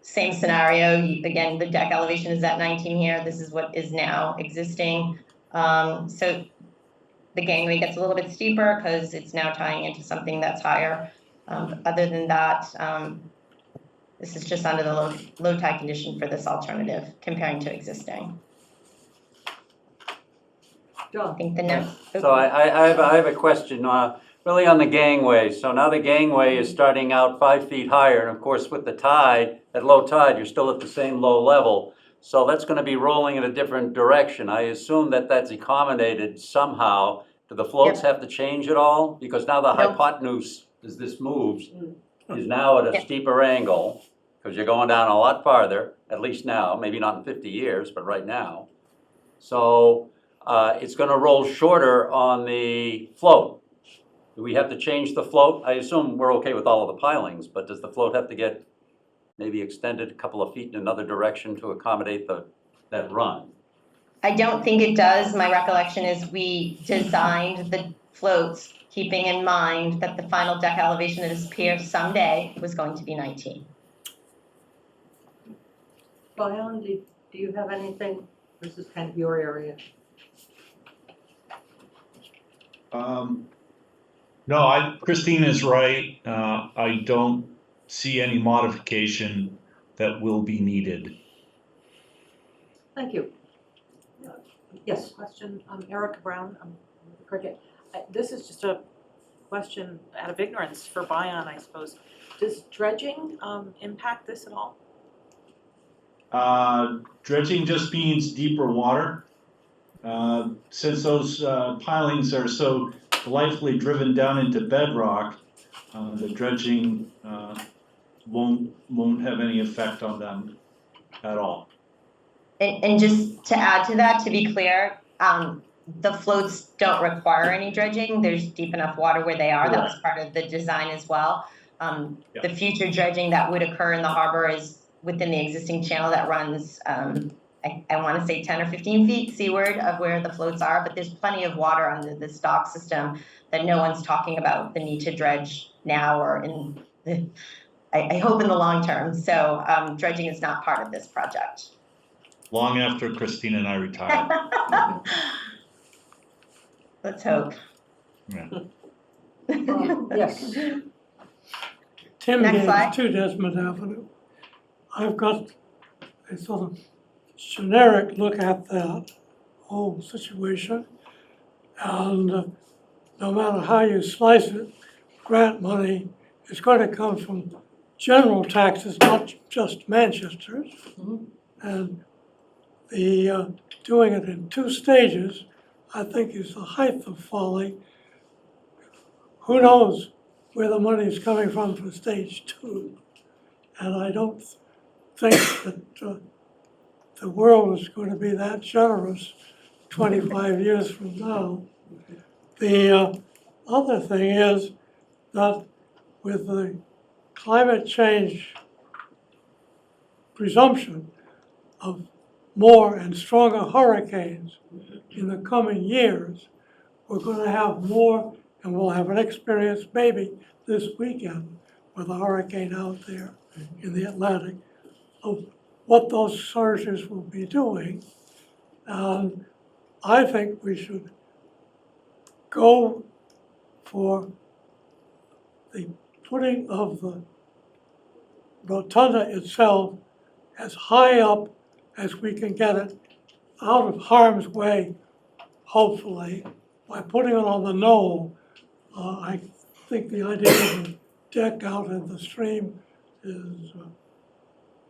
S1: Same scenario, again, the deck elevation is at 19 here. This is what is now existing. So the gangway gets a little bit steeper because it's now tying into something that's higher. Other than that, this is just under the low tide condition for this alternative comparing to existing. I
S2: John?
S1: think the next.
S8: So I have a question, really on the gangway. So now the gangway is starting out 5 feet higher, and of course with the tide, at low tide, you're still at the same low level. So that's gonna be rolling in a different direction. I assume that that's accommodated somehow. Do the floats have to change at all? Because now the
S1: Nope.
S8: hypotenuse, as this moves, is now at a
S1: Yeah.
S8: steeper angle, because you're going down a lot farther, at least now, maybe not in 50 years, but right now. So it's gonna roll shorter on the float. Do we have to change the float? I assume we're okay with all of the pilings, but does the float have to get maybe extended a couple of feet in another direction to accommodate that run?
S1: I don't think it does. My recollection is we designed the floats keeping in mind that the final deck elevation of this pier someday was going to be 19.
S2: Brian, do you have anything? This is kind of your area.
S6: No, Christine is right. I don't see any modification that will be needed.
S2: Thank you. Yes.
S7: Question, Erica Brown, Cricket. This is just a question out of ignorance for Bion, I suppose. Does dredging impact this at all?
S6: Dredging just means deeper water. Since those pilings are so delightfully driven down into bedrock, the dredging won't have any effect on them at all.
S1: And just to add to that, to be clear, the floats don't require any dredging. There's deep enough water where they are. That was part of the design as well. The future dredging that would occur in the harbor is within the existing channel that runs, I want to say 10 or 15 feet seaward of where the floats are, but there's plenty of water under this dock system that no one's talking about the need to dredge now or in the, I hope in the long term. So dredging is not part of this project.
S6: Long after Christine and I retired.
S1: Let's hope.
S6: Yeah.
S2: Yes.
S14: Tim
S1: Next
S14: gave
S1: slide.
S14: 2 Desmond Avenue. I've got a sort of generic look at that whole situation. And no matter how you slice it, grant money is going to come from general taxes, not just Manchester's. And the doing it in 2 stages, I think is the height of folly. Who knows where the money is coming from for stage 2? And I don't think that the world is going to be that generous 25 years from now. The other thing is that with the climate change presumption of more and stronger hurricanes in the coming years, we're going to have more, and we'll have an experience maybe this weekend with a hurricane out there in the Atlantic of what those surges will be doing. And I think we should go for the putting of the rotunda itself as high up as we can get it out of harm's way, hopefully, by putting it on the knoll. I think the idea of a deck out in the stream is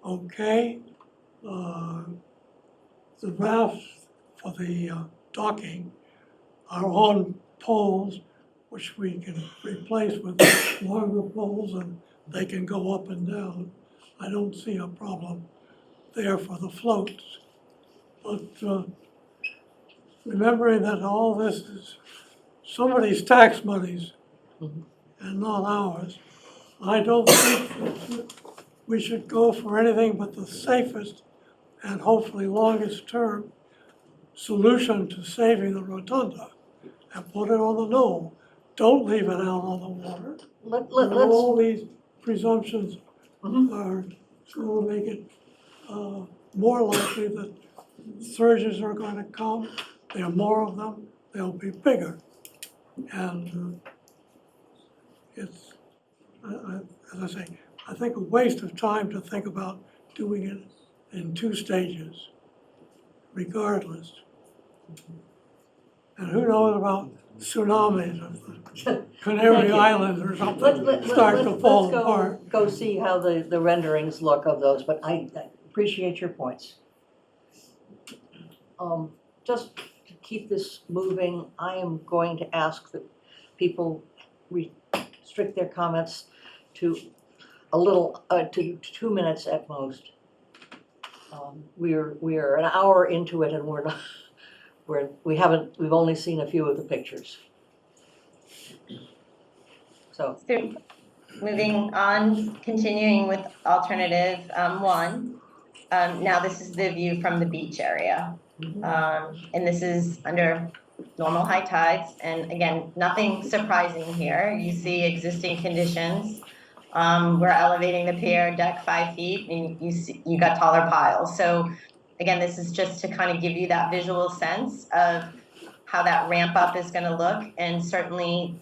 S14: okay. The rafts for the docking are on poles, which we can replace with longer poles, and they can go up and down. I don't see a problem there for the floats. But remembering that all this is somebody's tax monies and not ours, I don't think we should go for anything but the safest and hopefully longest term solution to saving the rotunda and put it on the knoll. Don't leave it out on the water. All these presumptions are going to make it more likely that surges are going to come. There are more of them, they'll be bigger. And it's, as I say, I think a waste of time to think about doing it in 2 stages, regardless. And who knows about tsunamis of the Canary
S2: Thank you.
S14: Islands or something start to fall apart.
S2: Go see how the renderings look of those, but I appreciate your points. Just to keep this moving, I am going to ask that people restrict their comments to a little, to 2 minutes at most. We're an hour into it and we're not, we've only seen a few of the pictures. So,
S1: So moving on, continuing with alternative 1. Now this is the view from the beach area. And this is under normal high tides. And again, nothing surprising here. You see existing conditions. We're elevating the pier deck 5 feet and you got taller piles. So again, this is just to kind of give you that visual sense of how that ramp up is going to look. And certainly,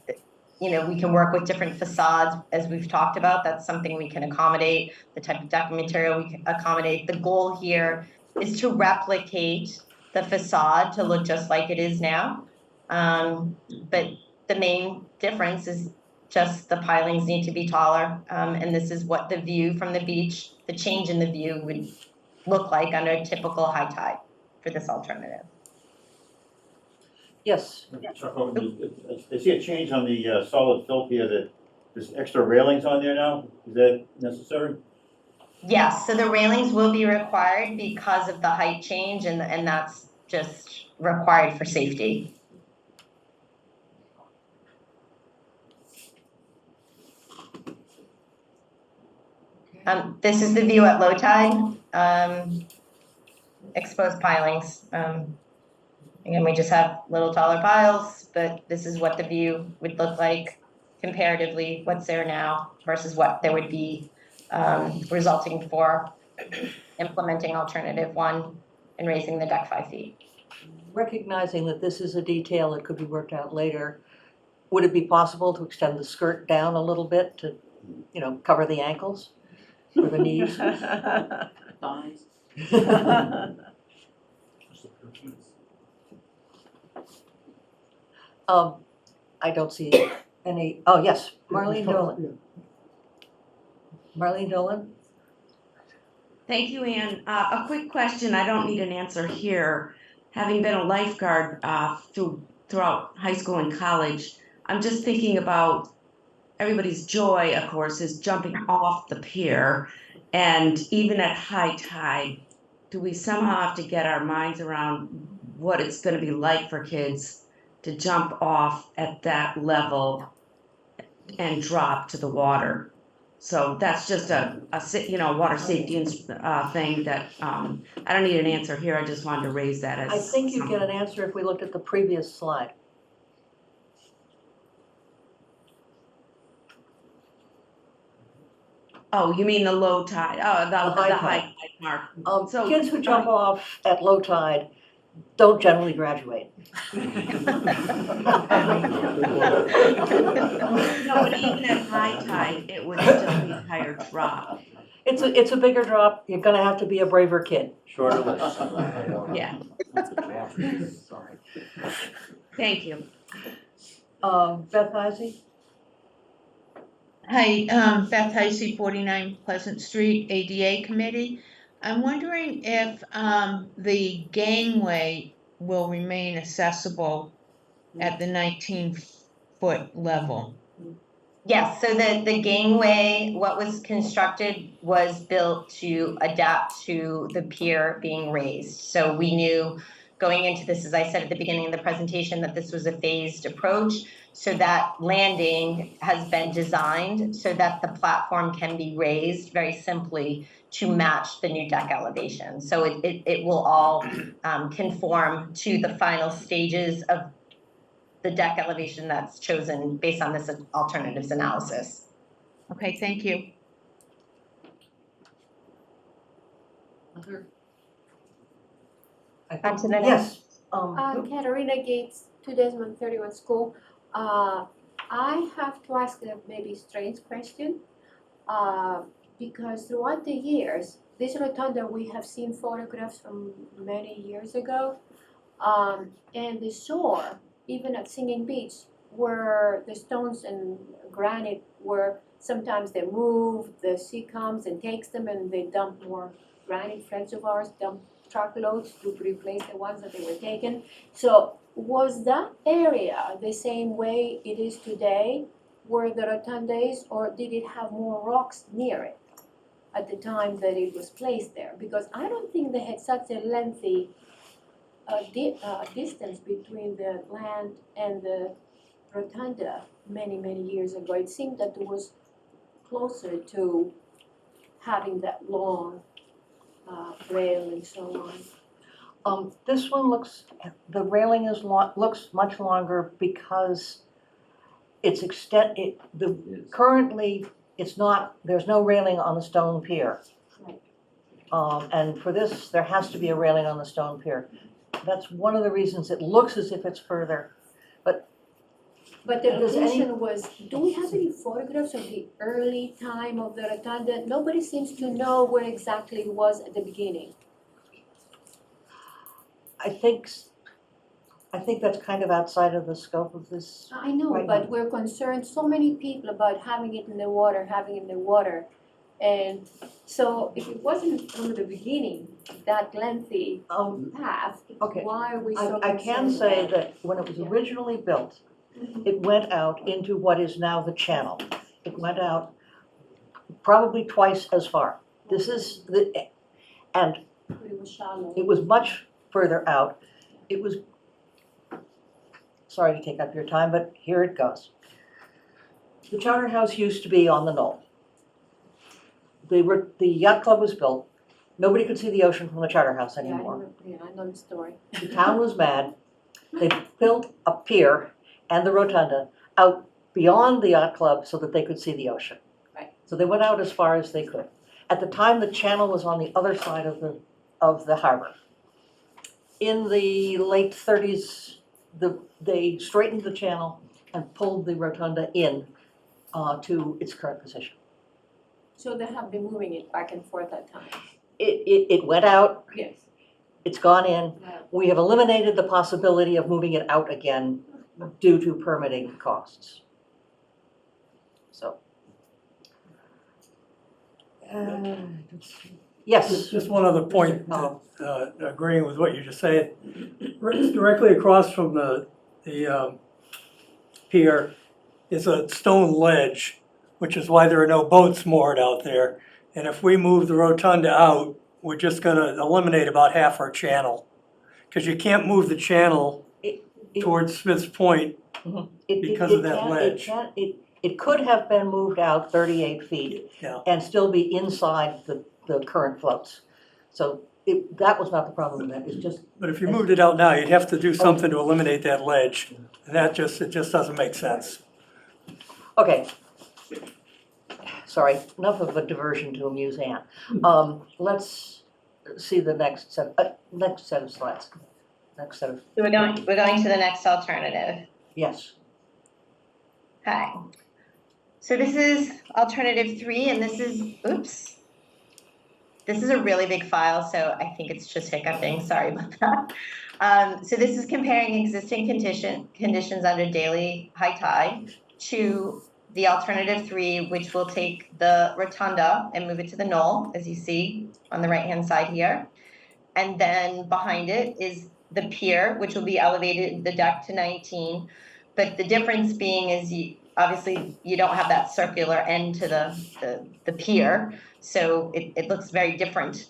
S1: you know, we can work with different facades as we've talked about. That's something we can accommodate, the type of deck material we can accommodate. The goal here is to replicate the facade to look just like it is now. But the main difference is just the pilings need to be taller. And this is what the view from the beach, the change in the view would look like under a typical high tide for this alternative.
S2: yes,
S15: I see a change on the solid fill pier that there's extra railings on there now. Is that necessary?
S1: Yes, so the railings will be required because of the height change and that's just required for safety. This is the view at low tide, exposed pilings. Again, we just have little taller piles, but this is what the view would look like comparatively, what's there now versus what there would be resulting for implementing alternative 1 and raising the deck 5 feet.
S2: recognizing that this is a detail that could be worked out later, would it be possible to extend the skirt down a little bit to, cover the ankles or the knees?
S12: Thighs.
S2: I don't see any, oh, yes, Marlene Dolan. Marlene Dolan?
S16: Thank you, Ann. A quick question, I don't need an answer here. Having been a lifeguard throughout high school and college, I'm just thinking about everybody's joy, of course, is jumping off the pier. And even at high tide, do we somehow have to get our minds around what it's going to be like for kids to jump off at that level and drop to the water? So that's just a water safety thing that I don't need an answer here. I just wanted to raise that as.
S2: I think you'd get an answer if we looked at the previous slide.
S16: Oh, you mean the low tide? Oh, the high tide mark. So
S2: Kids who jump off at low tide don't generally graduate.
S16: No, but even at high tide, it would still be a higher drop.
S2: It's a bigger drop. You're gonna have to be a braver kid.
S8: Shorter list.
S16: Yeah.
S8: Sorry.
S16: Thank you.
S2: Beth Heisey?
S17: Hi, Beth Heisey, 49 Pleasant Street, ADA Committee. I'm wondering if the gangway will remain accessible at the 19-foot level.
S1: Yes, so the gangway, what was constructed was built to adapt to the pier being raised. So we knew going into this, as I said at the beginning of the presentation, that this was a phased approach. So that landing has been designed so that the platform can be raised very simply to match the new deck elevation. So it will all conform to the final stages of the deck elevation that's chosen based on this alternatives analysis.
S17: Okay, thank you.
S1: On to the next.
S2: Yes.
S18: Katarina Gates, 2 Desmond 31 School. I have to ask a maybe strange question, because throughout the years, this rotunda, we have seen photographs from many years ago, and the shore, even at Singing Beach, where the stones and granite were, sometimes they move, the sea comes and takes them, and they dump more granite. Friends of ours dump truckloads to replace the ones that they were taken. So was that area the same way it is today, where the rotunda is, or did it have more rocks near it at the time that it was placed there? Because I don't think they had such a lengthy distance between the land and the rotunda many, many years ago. It seemed that it was closer to having that long rail and so on.
S2: This one looks, the railing is looks much longer because it's currently, it's not, there's no railing on the stone pier.
S18: Right.
S2: And for this, there has to be a railing on the stone pier. That's one of the reasons it looks as if it's further, but.
S18: But the location was, do we have any photographs of the early time of the rotunda? Nobody seems to know where exactly it was at the beginning.
S2: I think that's kind of outside of the scope of this.
S18: I know,
S2: right
S18: but
S2: now.
S18: we're concerned, so many people, about having it in the water. And so if it wasn't from the beginning, that lengthy path,
S2: Okay.
S18: why are we so concerned?
S2: I can say
S18: about it?
S2: that when it was originally built, it went out into what is now the channel. It went out probably twice as far. This is and
S18: But it was shallow.
S2: it was much further out. It was, sorry to take up your time, but here it goes. The Charter House used to be on the knoll. The yacht club was built. Nobody could see the ocean from the Charter House anymore.
S18: I know the story.
S2: The town was mad. They built a pier and the rotunda out beyond the yacht club so that they could see the ocean.
S18: Right.
S2: So they went out as far as they could. At the time, the channel was on the other side of the harbor. In the late 30s, they straightened the channel and pulled the rotunda in to its current position.
S18: So they have been moving it back and forth at times.
S2: It went out,
S18: Yes.
S2: it's gone in.
S18: Right.
S2: We have eliminated the possibility of moving it out again due to permitting costs. So. Yes.
S13: Just one other point, agreeing with what you just said. Directly across from the pier is a stone ledge, which is why there are no boats moored out there. And if we move the rotunda out, we're just gonna eliminate about half our channel. Because you can't move the channel towards Smith's Point because of that ledge.
S2: It could have been moved out 38 feet
S13: Yeah.
S2: and still be inside the current floats. So that was not the problem with that, it's just.
S13: But if you moved it out now, you'd have to do something to eliminate that ledge. And it just doesn't make sense.
S2: Okay. Sorry, enough of a diversion to amuse Ann. Let's see the next set of slides. Next set of,
S1: So we're going to the next alternative.
S2: yes.
S1: Okay. So this is alternative 3, and this is, oops. This is a really big file, so I think it's just hiccuping, sorry about that. So this is comparing existing conditions under daily high tide to the alternative 3, which will take the rotunda and move it to the knoll, as you see on the right-hand side here. And then behind it is the pier, which will be elevated the deck to 19. But the difference being is obviously you don't have that circular end to the pier, so it looks very different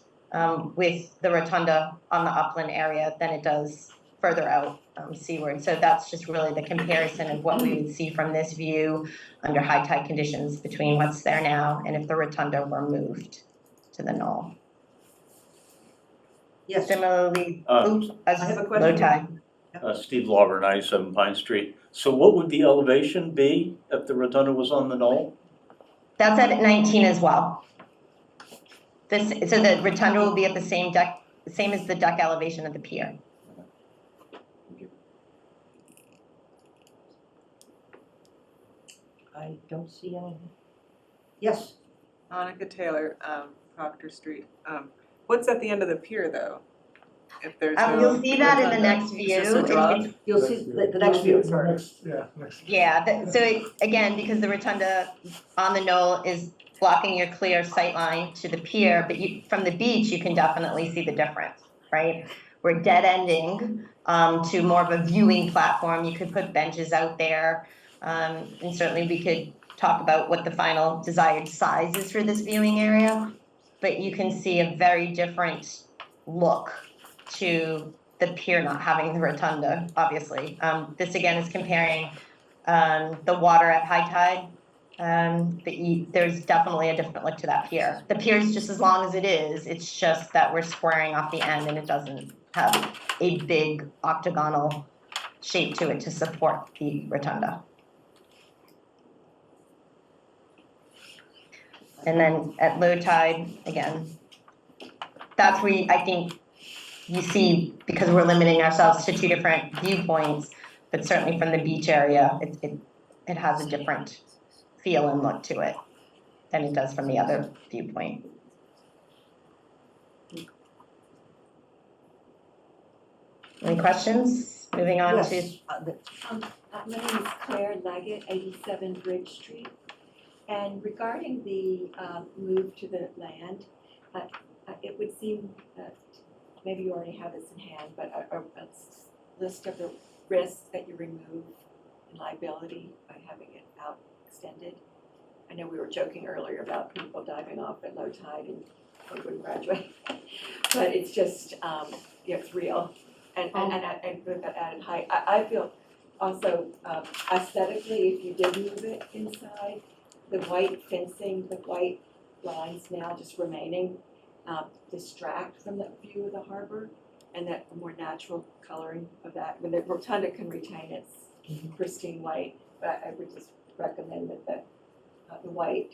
S1: with the rotunda on the upland area than it does further out seaward. So that's just really the comparison of what we would see from this view under high tide conditions between what's there now and if the rotunda were moved to the knoll.
S2: Yes.
S1: Similarly,
S2: I have a question.
S1: low tide.
S19: Steve Lauber, 97 Pine Street. So what would the elevation be if the rotunda was on the knoll?
S1: That's at 19 as well. So the rotunda will be at the same deck, same as the deck elevation of the pier.
S2: I don't see anything. Yes,
S20: Monica Taylor, Proctor Street. What's at the end of the pier though? If there's no.
S1: You'll see that in the
S20: rotunda?
S1: next
S20: It's
S1: view.
S20: just a drop?
S2: you'll see the next view.
S4: Next.
S1: Yeah, again, because the rotunda on the knoll is blocking your clear sight line to the pier, but from the beach, you can definitely see the difference, right? We're dead ending to more of a viewing platform. You could put benches out there. And certainly we could talk about what the final desired size is for this viewing area, but you can see a very different look to the pier not having the rotunda, obviously. This again is comparing the water at high tide. There's definitely a different look to that pier. The pier is just as long as it is, it's just that we're squaring off the end and it doesn't have a big octagonal shape to it to support the rotunda. And then at low tide, again, that's where I think you see, because we're limiting ourselves to two different viewpoints, but certainly from the beach area, it has a different feel and look to it than it does from the other viewpoint. Any questions? Moving on to.
S2: Yes.
S21: My name is Claire Leggett, 87 Bridge Street. And regarding the move to the land, it would seem that maybe you already have this in hand, but a list of the risks that you remove and liability by having it out extended. I know we were joking earlier about people diving off at low tide and they wouldn't graduate, but it's just, it's real. And with that added height, I feel also aesthetically, if you did move it inside, the white fencing, the white lines now just remaining distract from the view of the harbor, and that the more natural coloring of that, when the rotunda can retain its pristine white, but I would just recommend that the white,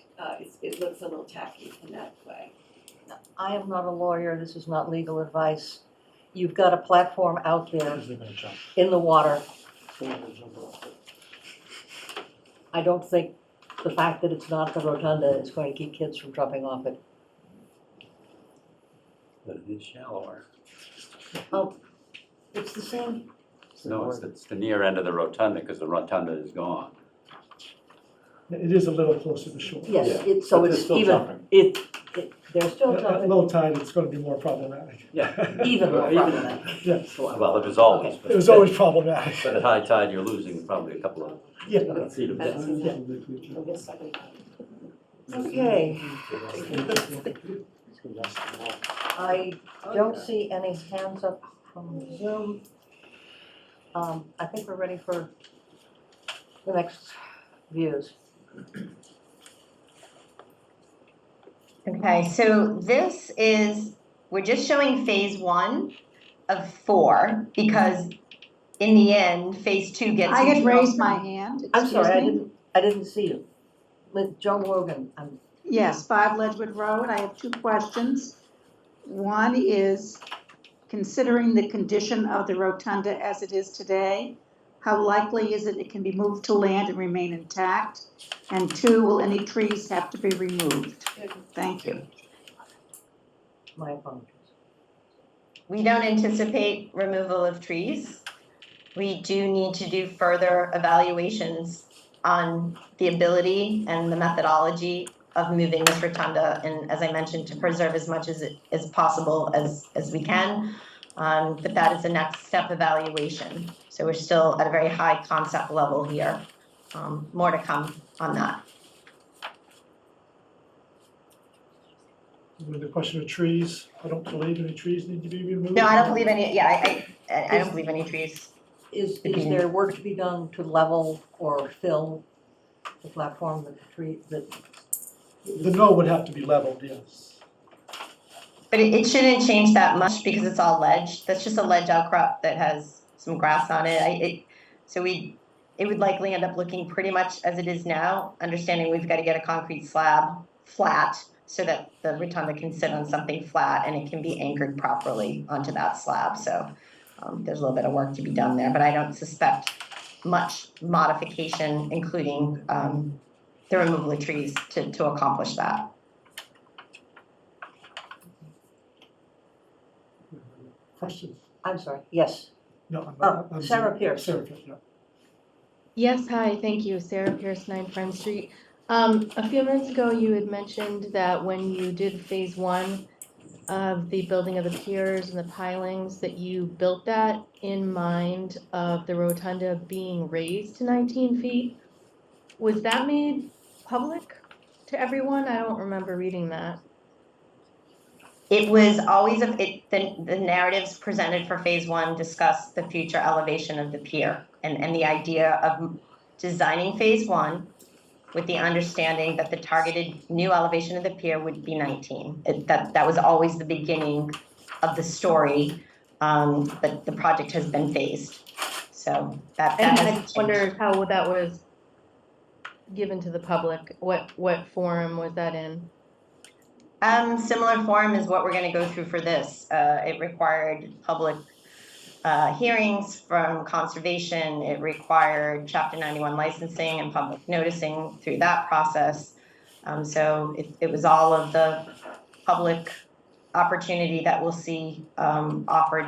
S21: it looks a little tacky in that way.
S2: I am not a lawyer, this is not legal advice. You've got a platform out there in the water. I don't think the fact that it's not the rotunda is going to keep kids from jumping off it.
S8: But it is shallower.
S2: Oh, it's the same.
S8: No, it's the near end of the rotunda, because the rotunda is gone.
S4: It is a little closer to shore.
S2: Yes,
S4: Yeah.
S2: so
S4: But
S2: it's
S4: they're still
S2: even,
S4: jumping.
S2: they're still
S4: At
S2: jumping.
S4: low tide, it's gonna be more problematic.
S8: Yeah.
S2: Even more problematic.
S4: Yes.
S8: Well, it was always.
S2: Okay.
S8: but-
S4: It was always problematic.
S8: But at high tide, you're losing probably a couple of
S4: Yeah.
S8: feet of depth.
S2: Okay. I don't see any hands up from Zoom. I think we're ready for the next views.
S1: Okay, so this is, we're just showing phase 1 of 4, because in the end, phase 2 gets.
S22: I had
S1: you to
S22: raised
S1: know-
S22: my hand,
S2: I'm sorry,
S22: excuse me.
S2: I didn't see you. With Joan Logan,
S22: Yes, 5 Ledgewood Road, I have 2 questions. One is, considering the condition of the rotunda as it is today, how likely is it can be moved to land and remain intact? And 2, will any trees have to be removed? Thank you.
S2: my apologies.
S1: We don't anticipate removal of trees. We do need to do further evaluations on the ability and the methodology of moving this rotunda, and as I mentioned, to preserve as much as possible as we can. But that is the next step evaluation. So we're still at a very high concept level here. More to come on that.
S4: With the question of trees, I don't believe any trees need to be removed.
S1: No, I don't believe any, yeah, I don't believe any trees.
S2: Is there work to be done to level or fill the platform with the tree, that?
S4: The knoll would have to be leveled, yes.
S1: But it shouldn't change that much because it's all ledge. That's just a ledge outcrop that has some grass on it. It would likely end up looking pretty much as it is now, understanding we've got to get a concrete slab flat so that the rotunda can sit on something flat and it can be anchored properly onto that slab. So there's a little bit of work to be done there, but I don't suspect much modification, including the removal of trees to accomplish that.
S4: Questions?
S2: I'm sorry, yes.
S4: No, I'm
S2: Sarah Pierce.
S4: Sarah Pierce, yeah.
S9: Yes, hi, thank you. Sarah Pierce, 9 Friend Street. A few minutes ago, you had mentioned that when you did phase 1 of the building of the piers and the pilings, that you built that in mind of the rotunda being raised to 19 feet. Was that made public to everyone? I don't remember reading that.
S1: It was always, the narratives presented for phase 1 discussed the future elevation of the pier and the idea of designing phase 1 with the understanding that the targeted new elevation of the pier would be 19. That was always the beginning of the story, but the project has been phased. So that
S9: And
S1: has
S9: I just wondered how that was given to the public. What forum was that in?
S1: Similar form is what we're going to go through for this. It required public hearings from conservation. It required Chapter 91 licensing and public noticing through that process. So it was all of the public opportunity that we'll see offered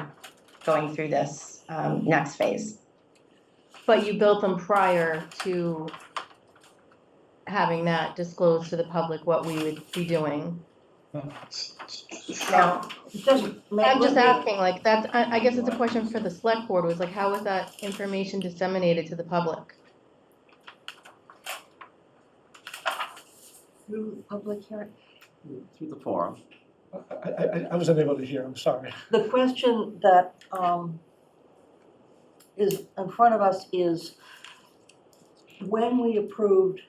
S1: going through this next phase.
S9: But you built them prior to having that disclosed to the public what we would be doing.
S1: No.
S9: I'm just asking, like, that's, I guess it's a question for the select board, was like, how was that information disseminated to the public?
S2: Through public hearing?
S8: Through the forum.
S4: I was unable to hear, I'm sorry.
S2: The question that is in front of us is, when we approved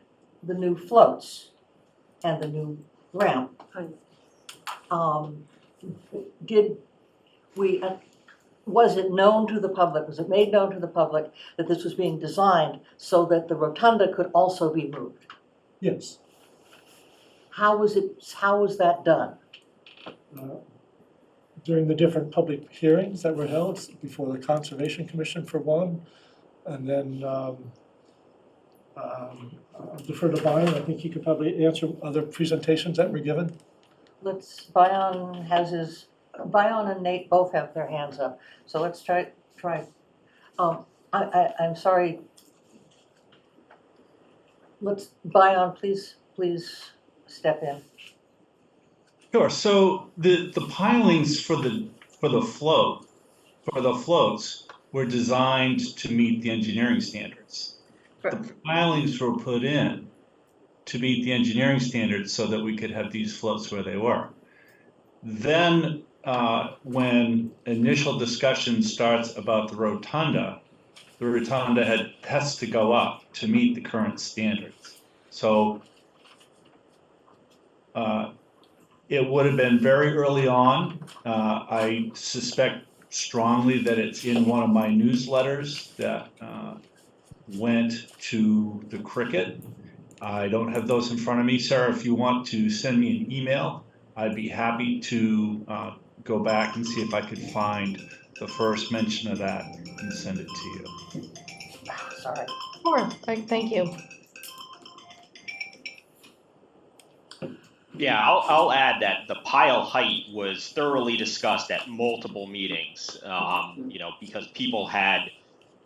S2: the new floats and the new ramp, did we, was it known to the public, was it made known to the public that this was being designed so that the rotunda could also be moved?
S4: Yes.
S2: How was that done?
S4: During the different public hearings that were held before the Conservation Commission for one, and then I'll defer to Brian. I think he could probably answer other presentations that were given.
S2: Bion and Nate both have their hands up, so let's try. I'm sorry. Bion, please step in.
S6: Sure, so the pilings for the floats were designed to meet the engineering standards. The pilings were put in to meet the engineering standards so that we could have these floats where they were. Then when initial discussion starts about the rotunda has to go up to meet the current standards. So it would have been very early on. I suspect strongly that it's in one of my newsletters that went to the Cricket. I don't have those in front of me. Sarah, if you want to send me an email, I'd be happy to go back and see if I could find the first mention of that and send it to you.
S2: Sorry.
S9: Sure, thank you.
S5: Yeah, I'll add that the pile height was thoroughly discussed at multiple meetings, because people had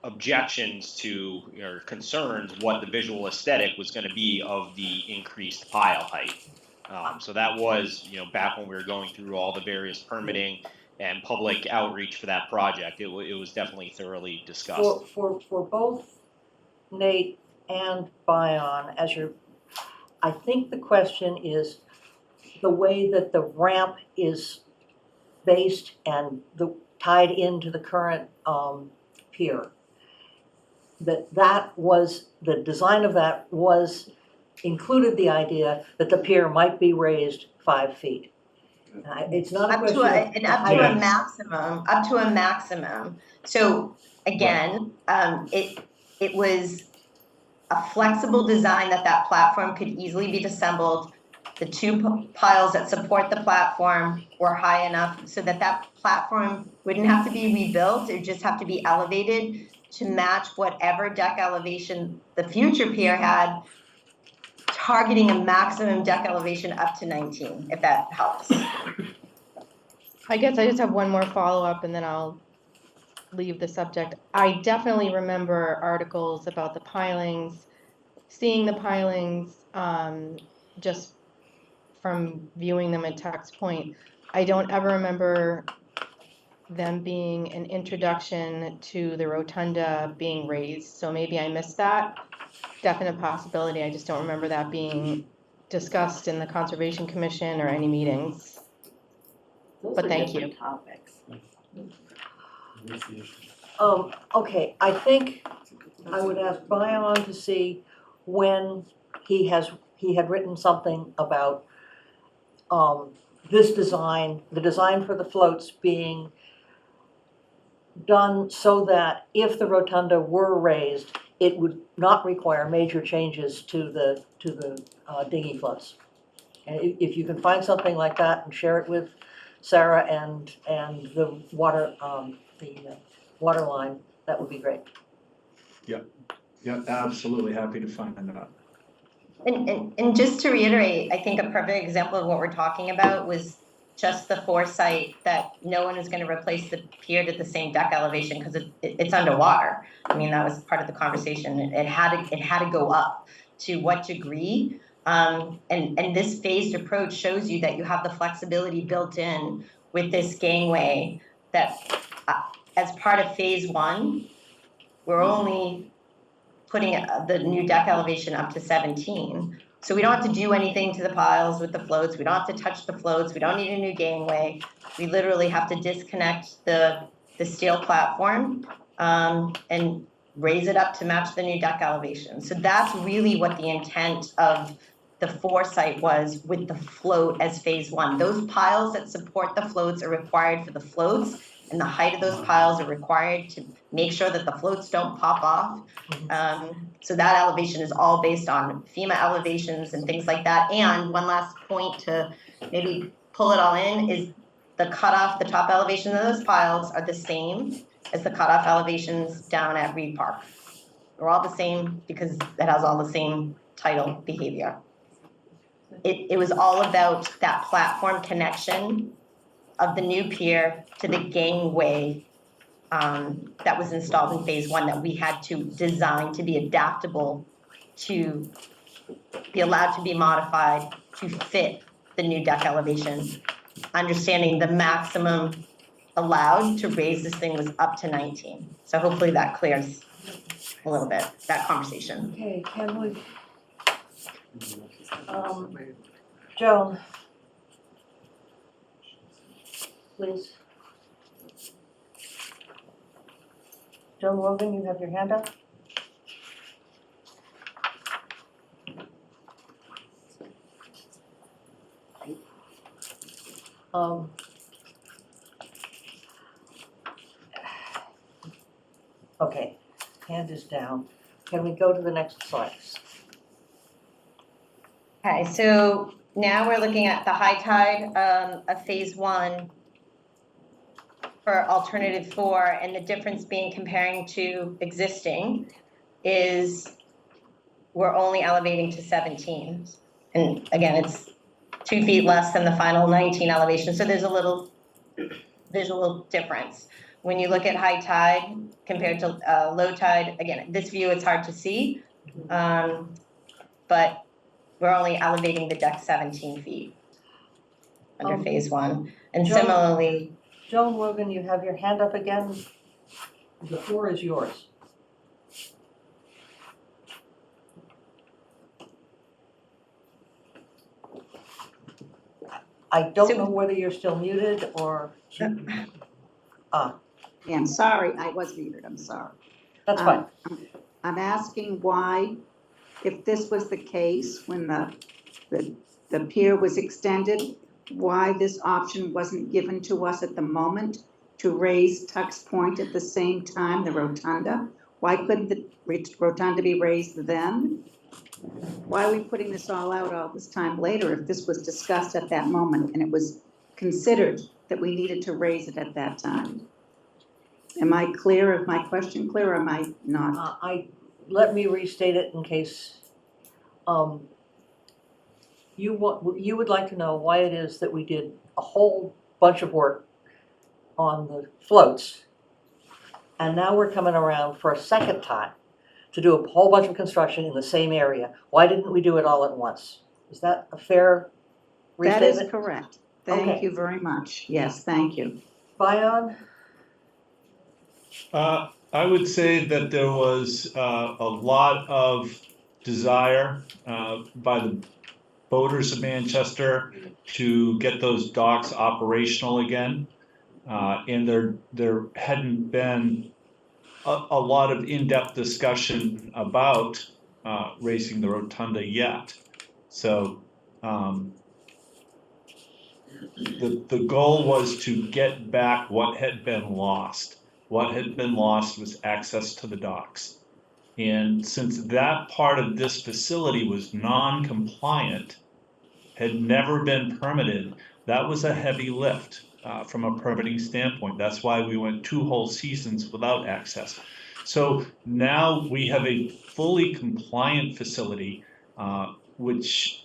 S5: objections to or concerns what the visual aesthetic was going to be of the increased pile height. So that was, back when we were going through all the various permitting and public outreach for that project, it was definitely thoroughly discussed.
S2: For both Nate and Bion, I think the question is, the way that the ramp is based and tied into the current pier, that was, the design of that was, included the idea that the pier might be raised 5 feet. It's not a
S1: Up
S2: question
S1: to
S2: of.
S1: and up to a maximum, up to a maximum. So again, it was a flexible design that platform could easily be disassembled. The two piles that support the platform were high enough so that platform wouldn't have to be rebuilt, it would just have to be elevated to match whatever deck elevation the future pier had, targeting a maximum deck elevation up to 19, if that helps.
S9: I guess I just have one more follow-up and then I'll leave the subject. I definitely remember articles about the pilings, seeing the pilings, just from viewing them at Tuck's Point. I don't ever remember them being an introduction to the rotunda being raised, so maybe I missed that. Definite possibility, I just don't remember that being discussed in the Conservation Commission or any meetings. But thank you.
S12: Topics.
S2: Okay, I think I would ask Bion to see when he had written something about this design, the design for the floats being done so that if the rotunda were raised, it would not require major changes to the dinghy floats. And if you can find something like that and share it with Sarah and the water line, that would be great.
S6: Yeah, absolutely happy to find that.
S1: And just to reiterate, I think a perfect example of what we're talking about was just the foresight that no one is going to replace the pier to the same deck elevation because it's underwater. I mean, that was part of the conversation. It had to go up. To what degree? And this phased approach shows you that you have the flexibility built in with this gangway that as part of phase 1, we're only putting the new deck elevation up to 17. So we don't have to do anything to the piles with the floats. We don't have to touch the floats. We don't need a new gangway. We literally have to disconnect the steel platform and raise it up to match the new deck elevation. So that's really what the intent of the foresight was with the float as phase 1. Those piles that support the floats are required for the floats, and the height of those piles are required to make sure that the floats don't pop off. So that elevation is all based on FEMA elevations and things like that. And one last point to maybe pull it all in is the cutoff, the top elevation of those piles are the same as the cutoff elevations down at Reed Park. They're all the same because it has all the same tidal behavior. It was all about that platform connection of the new pier to the gangway that was installed in phase 1 that we had to design to be adaptable, to be allowed to be modified to fit the new deck elevation, understanding the maximum allowed to raise this thing was up to 19. So hopefully that clears a little bit, that conversation.
S2: Okay, can we, Joan, please. Joan Logan, you have your hand up? Okay, hand is down. Can we go to the next slide?
S1: Okay, so now we're looking at the high tide of phase 1 for alternative 4, and the difference being comparing to existing is we're only elevating to 17. And again, it's 2 feet less than the final 19 elevation, so there's a little visual difference. When you look at high tide compared to low tide, again, this view it's hard to see, but we're only elevating the deck 17 feet under phase 1. And
S2: Joan,
S1: similarly,
S2: Joan Logan, you have your hand up again. The floor is yours. I don't know whether you're still muted or,
S22: Yeah, I'm sorry, I was muted, I'm sorry.
S2: that's fine.
S22: I'm asking why, if this was the case, when the pier was extended, why this option wasn't given to us at the moment to raise Tux Point at the same time, the rotunda? Why couldn't the rotunda be raised then? Why are we putting this all out all this time later if this was discussed at that moment and it was considered that we needed to raise it at that time? Am I clear? Is my question clear or am I not?
S2: Let me restate it in case, you would like to know why it is that we did a whole bunch of work on the floats, and now we're coming around for a second time to do a whole bunch of construction in the same area. Why didn't we do it all at once? Is that a fair
S22: That
S2: restatement?
S22: is correct. Thank
S2: Okay.
S22: you very much. Yes, thank you.
S2: Bion?
S6: I would say that there was a lot of desire by the voters of Manchester to get those docks operational again. And there hadn't been a lot of in-depth discussion about raising the rotunda yet. So the goal was to get back what had been lost. What had been lost was access to the docks. And since that part of this facility was non-compliant, had never been permitted, that was a heavy lift from a permitting standpoint. That's why we went 2 whole seasons without access. So now we have a fully compliant facility, which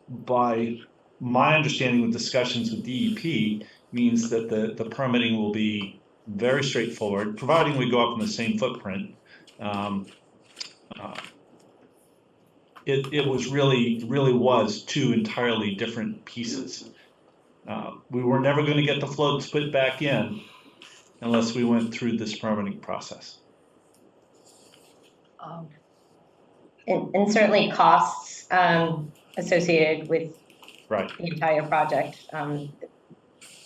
S6: by my understanding with discussions with DEP means that the permitting will be very straightforward, providing we go up in the same footprint. It was really was 2 entirely different pieces. We were never going to get the floats put back in unless we went through this permitting process.
S1: And certainly costs associated with
S6: Right.
S1: the entire project.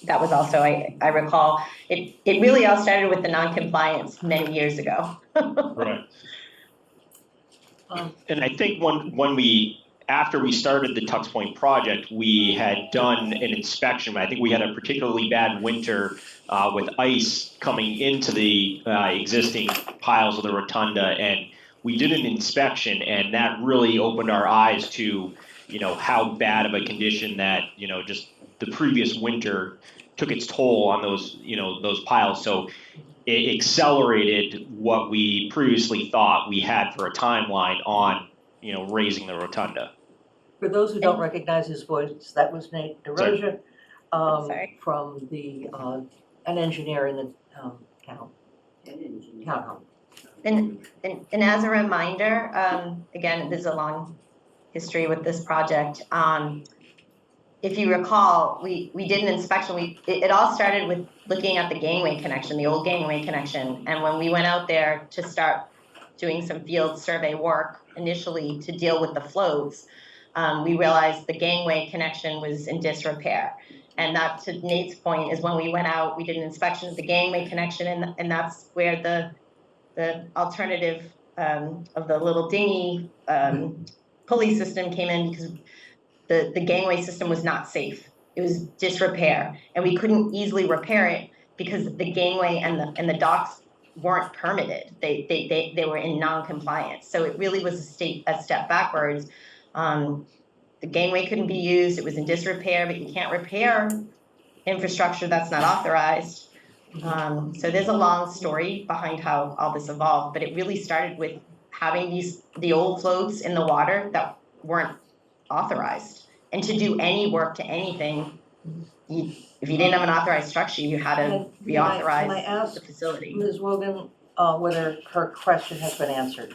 S1: That was also, I recall, it really all started with the non-compliance many years ago.
S6: Right.
S5: And I think after we started the Tux Point project, we had done an inspection. I think we had a particularly bad winter with ice coming into the existing piles of the rotunda, and we did an inspection, and that really opened our eyes to, how bad of a condition that, just the previous winter took its toll on those, those piles. So it accelerated what we previously thought we had for a timeline on, raising the rotunda.
S2: For those who don't recognize his voice, that was Nate DeRosa from an engineer in the townhome.
S1: And as a reminder, again, there's a long history with this project. If you recall, we did an inspection. It all started with looking at the gangway connection, the old gangway connection. And when we went out there to start doing some field survey work initially to deal with the floats, we realized the gangway connection was in disrepair. And that, to Nate's point, is when we went out, we did an inspection of the gangway connection, and that's where the alternative of the little dinghy pulley system came in, because the gangway system was not safe. It was disrepair, and we couldn't easily repair it because the gangway and the docks weren't permitted. They were in non-compliance. So it really was a step backwards. The gangway couldn't be used. It was in disrepair, but you can't repair infrastructure that's not authorized. So there's a long story behind how all this evolved, but it really started with having the old floats in the water that weren't authorized. And to do any work to anything, if you didn't have an authorized structure, you had to reauthorize the facility.
S2: Ms. Wogan, whether her question has been answered.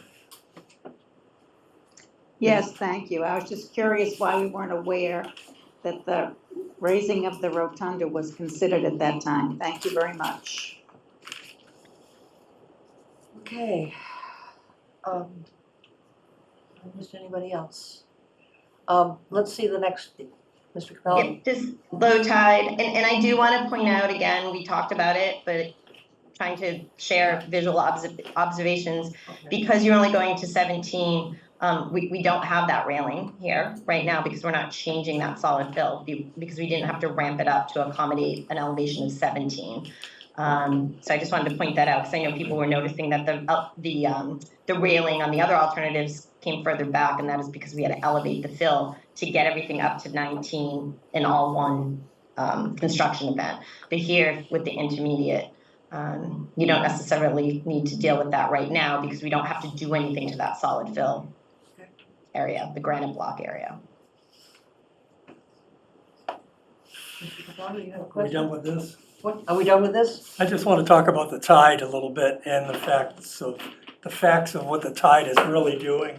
S22: Yes, thank you. I was just curious why we weren't aware that the raising of the rotunda was considered at that time. Thank you very much.
S2: Okay. I missed anybody else? Let's see the next Mr. Capello?
S1: Just low tide, and I do want to point out again, we talked about it, but trying to share visual observations, because you're only going to 17, we don't have that railing here right now because we're not changing that solid fill because we didn't have to ramp it up to accommodate an elevation of 17. So I just wanted to point that out because I know people were noticing that the railing on the other alternatives came further back, and that is because we had to elevate the fill to get everything up to 19 in all one construction event. But here with the intermediate, you don't necessarily need to deal with that right now because we don't have to do anything to that solid fill area, the granite block area.
S2: Mr. Capello, you have a
S13: Are we
S2: question?
S13: done with this?
S2: What, are we done with this?
S13: I just want to talk about the tide a little bit and the facts of what the tide is really doing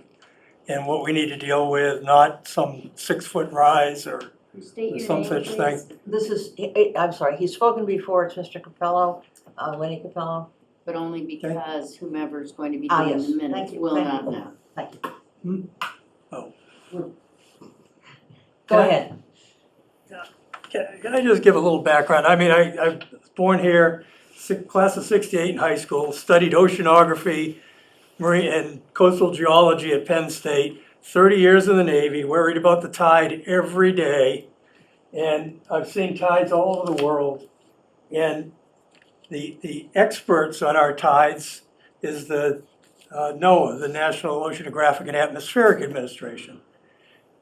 S13: and what we need to deal with, not some 6-foot rise or
S18: State your
S13: some
S18: name,
S13: such
S18: please.
S13: thing.
S2: This is, I'm sorry, he's spoken before, it's Mr. Capello, Lenny Capello.
S12: But only because whomever's going to be
S2: Ah,
S12: doing
S2: yes.
S12: the
S2: Thank
S12: minutes
S2: you,
S12: will
S2: thank
S12: not
S2: you.
S12: know.
S2: Thank you.
S13: Oh.
S2: Go ahead.
S13: Can I just give a little background? I mean, I was born here, class of 68 in high school, studied oceanography, marine and coastal geology at Penn State, 30 years in the Navy, worried about the tide every day. And I've seen tides all over the world. And the experts on our tides is the NOAA, the National Oceanographic and Atmospheric Administration.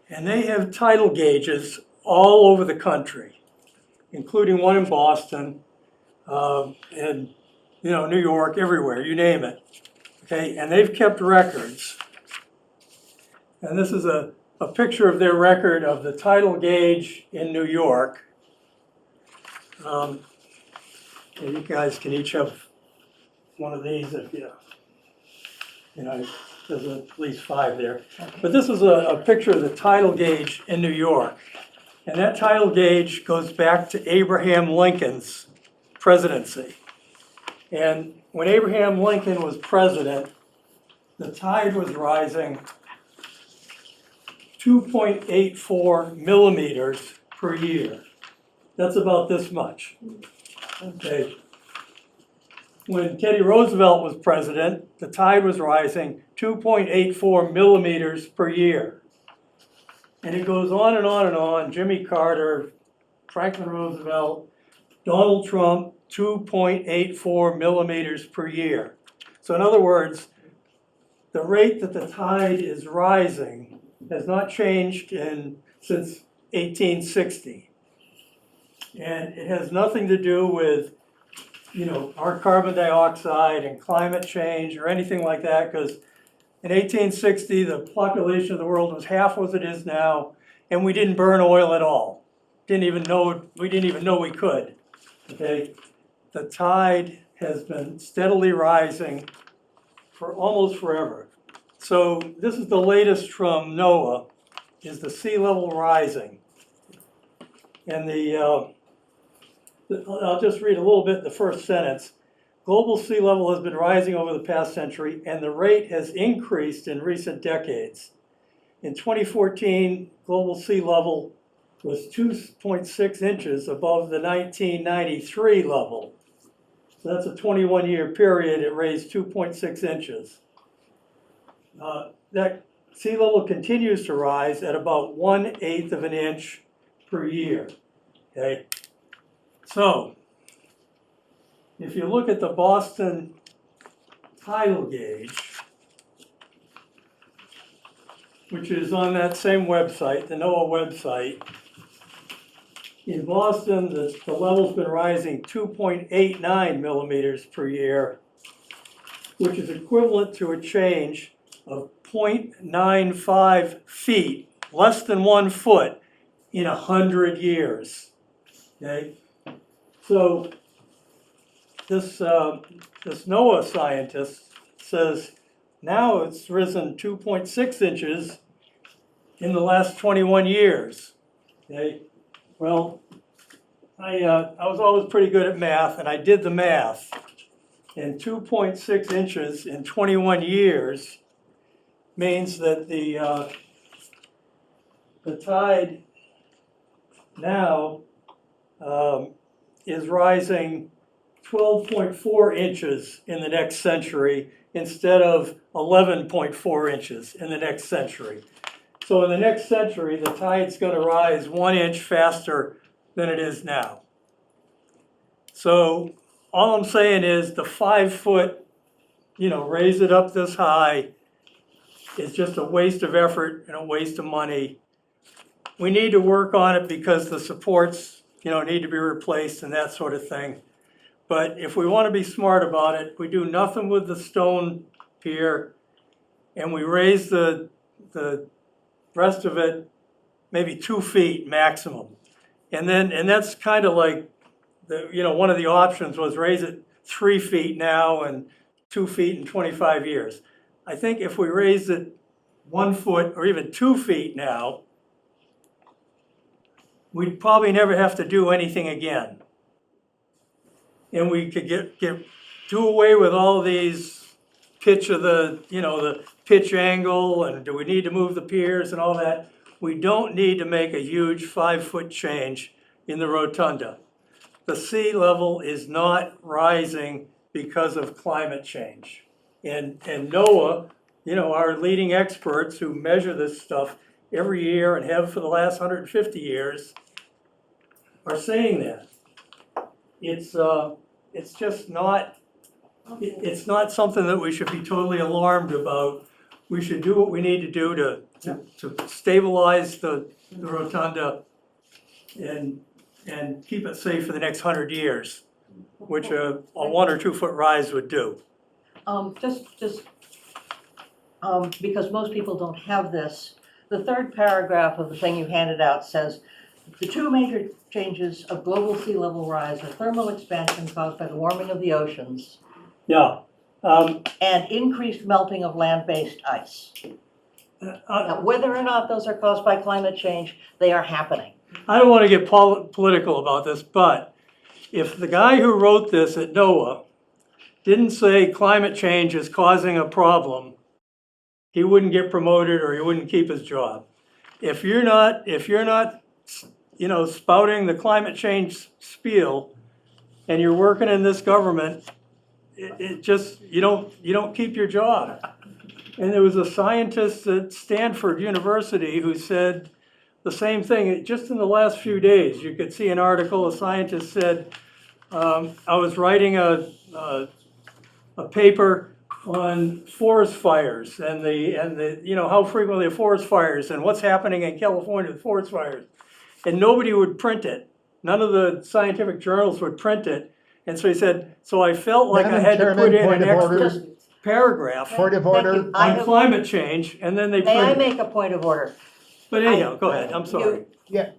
S13: And they have tidal gauges all over the country, including one in Boston, and New York, everywhere, you name it. Okay, and they've kept records. And this is a picture of their record of the tidal gauge in New York. And you guys can each have one of these if there's at least 5 there. But this is a picture of the tidal gauge in New York. And that tidal gauge goes back to Abraham Lincoln's presidency. And when Abraham Lincoln was president, the tide was rising 2.84 millimeters per year. That's about this much. Okay. When Teddy Roosevelt was president, the tide was rising 2.84 millimeters per year. And it goes on and on and on. Jimmy Carter, Franklin Roosevelt, Donald Trump, 2.84 millimeters per year. So in other words, the rate that the tide is rising has not changed since 1860. And it has nothing to do with, our carbon dioxide and climate change or anything like that, because in 1860, the population of the world was half what it is now, and we didn't burn oil at all. We didn't even know we could. Okay, the tide has been steadily rising for almost forever. So this is the latest from NOAA, is the sea level rising. And I'll just read a little bit the first sentence. Global sea level has been rising over the past century, and the rate has increased in recent decades. In 2014, global sea level was 2.6 inches above the 1993 level. So that's a 21-year period, it raised 2.6 inches. That sea level continues to rise at about 1/8 of an inch per year, okay? So, if you look at the Boston tidal gauge, which is on that same website, the NOAA website, in Boston, the level's been rising 2.89 millimeters per year, which is equivalent to a change of 0.95 feet, less than 1 foot, in 100 years, okay? So this NOAA scientist says now it's risen 2.6 inches in the last 21 years. Okay, well, I was always pretty good at math, and I did the math. And 2.6 inches in 21 years means that the tide now is rising 12.4 inches in the next century instead of 11.4 inches in the next century. So in the next century, the tide's going to rise 1 inch faster than it is now. So all I'm saying is the 5 foot, raise it up this high is just a waste of effort and a waste of money. We need to work on it because the supports, need to be replaced and that sort of thing. But if we want to be smart about it, we do nothing with the stone pier and we raise the rest of it maybe 2 feet maximum. And that's kind of like one of the options was raise it 3 feet now and 2 feet in 25 years. I think if we raised it 1 foot or even 2 feet now, we'd probably never have to do anything again. And we could do away with all these pitch of the pitch angle and do we need to move the piers and all that. We don't need to make a huge 5 foot change in the rotunda. The sea level is not rising because of climate change. And NOAA, our leading experts who measure this stuff every year and have for the last 150 years are saying that. It's just not, it's not something that we should be totally alarmed about. We should do what we need to do to stabilize the rotunda and keep it safe for the next 100 years, which a 1 or 2 foot rise would do.
S2: Because most people don't have this, the third paragraph of the thing you handed out says, the 2 major changes of global sea level rise are thermal expansion caused by the warming of the oceans.
S13: Yeah.
S2: And increased melting of land-based ice. Now, whether or not those are caused by climate change, they are happening.
S13: I don't want to get political about this, but if the guy who wrote this at NOAA didn't say climate change is causing a problem, he wouldn't get promoted or he wouldn't keep his job. If you're not spouting the climate change spiel and you're working in this government, you don't keep your job. And there was a scientist at Stanford University who said the same thing. Just in the last few days, you could see an article, a scientist said, I was writing a paper on forest fires and how frequently forest fires and what's happening in California with forest fires. And nobody would print it. None of the scientific journals would print it. And so he said, so I felt like I had to put in an extra paragraph on climate change, and then they
S2: May I
S13: printed
S2: make a point of order?
S13: But anyhow, go ahead, I'm sorry.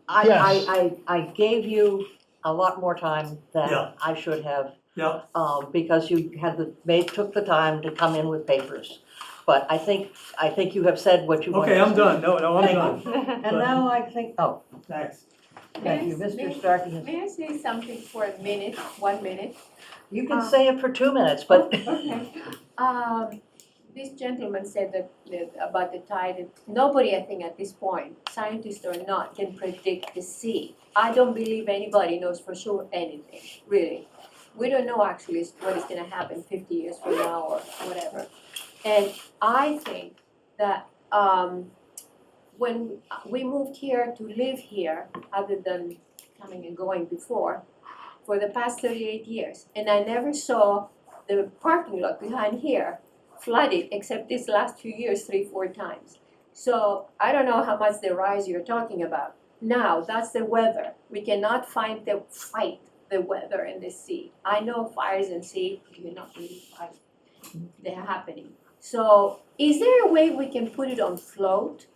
S2: I gave you a lot more time than
S13: Yeah.
S2: I should have.
S13: Yeah.
S2: Because you took the time to come in with papers. But I think you have said what you wanted to say.
S13: Okay, I'm done. No, I'm
S2: Thank
S13: done.
S2: you. And now I think,
S13: Thanks.
S2: thank you, Mr. Starkey.
S18: May I say something for a minute, 1 minute?
S2: You can say it for 2 minutes, but.
S18: Okay. This gentleman said that about the tide, that nobody, I think at this point, scientists or not, can predict the sea. I don't believe anybody knows for sure anything, really. We don't know actually what is gonna happen 50 years from now or whatever. And I think that when we moved here to live here, other than coming and going before, for the past 38 years, and I never saw the parking lot behind here flooded except this last few years 3-4 times. So I don't know how much the rise you're talking about. Now that's the weather. We cannot fight the weather in the sea. I know fires in sea, you're not really fires. They're happening. So is there a way we can put it on float?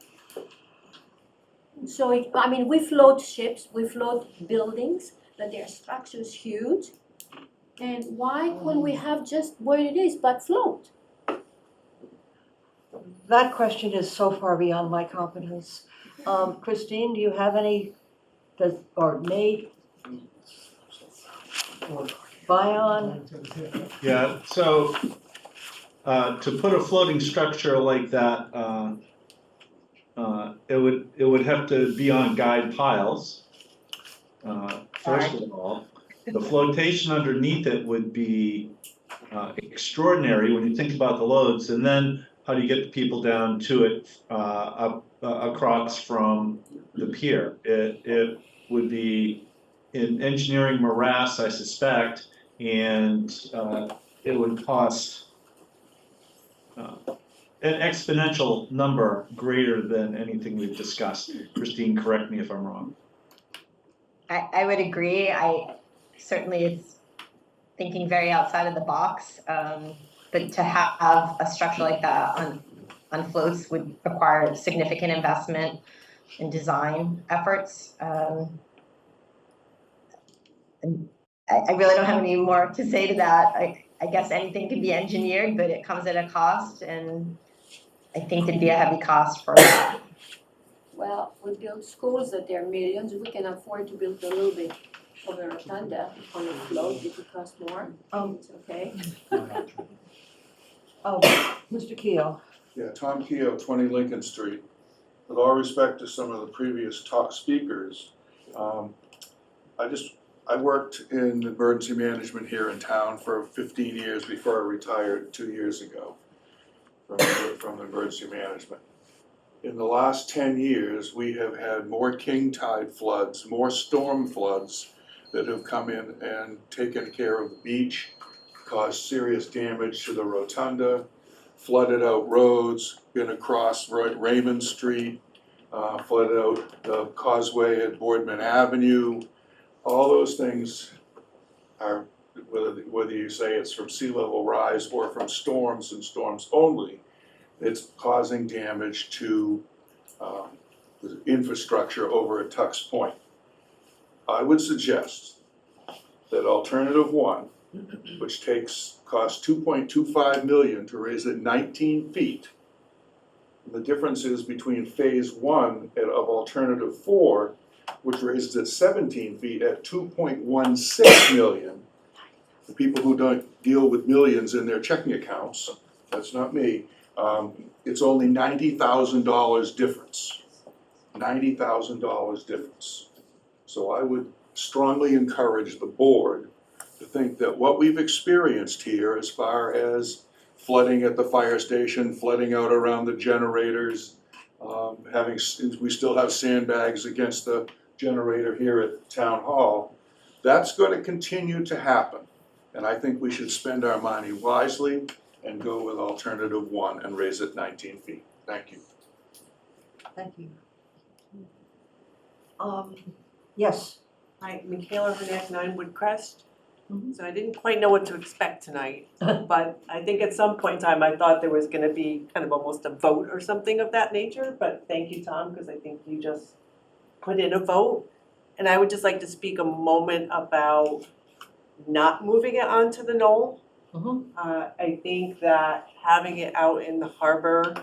S18: So we float ships, we float buildings, but their structure's huge. And why couldn't we have just what it is but float?
S2: That question is so far beyond my competence. Christine, do you have any, or Nate? Or Bion?
S6: Yeah, so to put a floating structure like that, it would have to be on guide piles. First of all, the flotation underneath it would be extraordinary when you think about the loads, and then how do you get the people down to it up across from the pier? It would be an engineering morass, I suspect, and it would cost an exponential number greater than anything we've discussed. Christine, correct me if I'm wrong.
S1: I would agree. Certainly it's thinking very outside of the box. But to have a structure like that on floats would require significant investment in design efforts. And I really don't have any more to say to that. I guess anything can be engineered, but it comes at a cost, and I think it'd be a heavy cost for that.
S18: Well, we build schools that they're millions, we can afford to build a little bit of a rotunda on the float, it could cost more, it's okay.
S2: Oh, Mr. Keo.
S10: Yeah, Tom Keo, 20 Lincoln Street. With all respect to some of the previous talk speakers, I worked in emergency management here in town for 15 years before I retired 2 years ago from emergency management. In the last 10 years, we have had more king tide floods, more storm floods that have come in and taken care of the beach, caused serious damage to the rotunda, flooded out roads, been across Raymond Street, flooded out the causeway at Boardman Avenue. All those things are, whether you say it's from sea level rise or from storms and storms only, it's causing damage to the infrastructure over at Tux Point. I would suggest that alternative one, which costs $2.25 million to raise it 19 feet. The difference is between phase one of alternative 4, which raises it 17 feet at $2.16 million. The people who don't deal with millions in their checking accounts, that's not me, it's only $90,000 difference. $90,000 difference. So I would strongly encourage the board to think that what we've experienced here as far as flooding at the fire station, flooding out around the generators, we still have sandbags against the generator here at Town Hall, that's going to continue to happen. And I think we should spend our money wisely and go with alternative 1 and raise it 19 feet. Thank you.
S2: Thank you. Yes.
S11: Hi, Michaela Vernack, 9 Woodcrest. So I didn't quite know what to expect tonight, but I think at some point in time I thought there was going to be kind of almost a vote or something of that nature, but thank you, Tom, because I think you just put in a vote. And I would just like to speak a moment about not moving it onto the knoll. I think that having it out in the harbor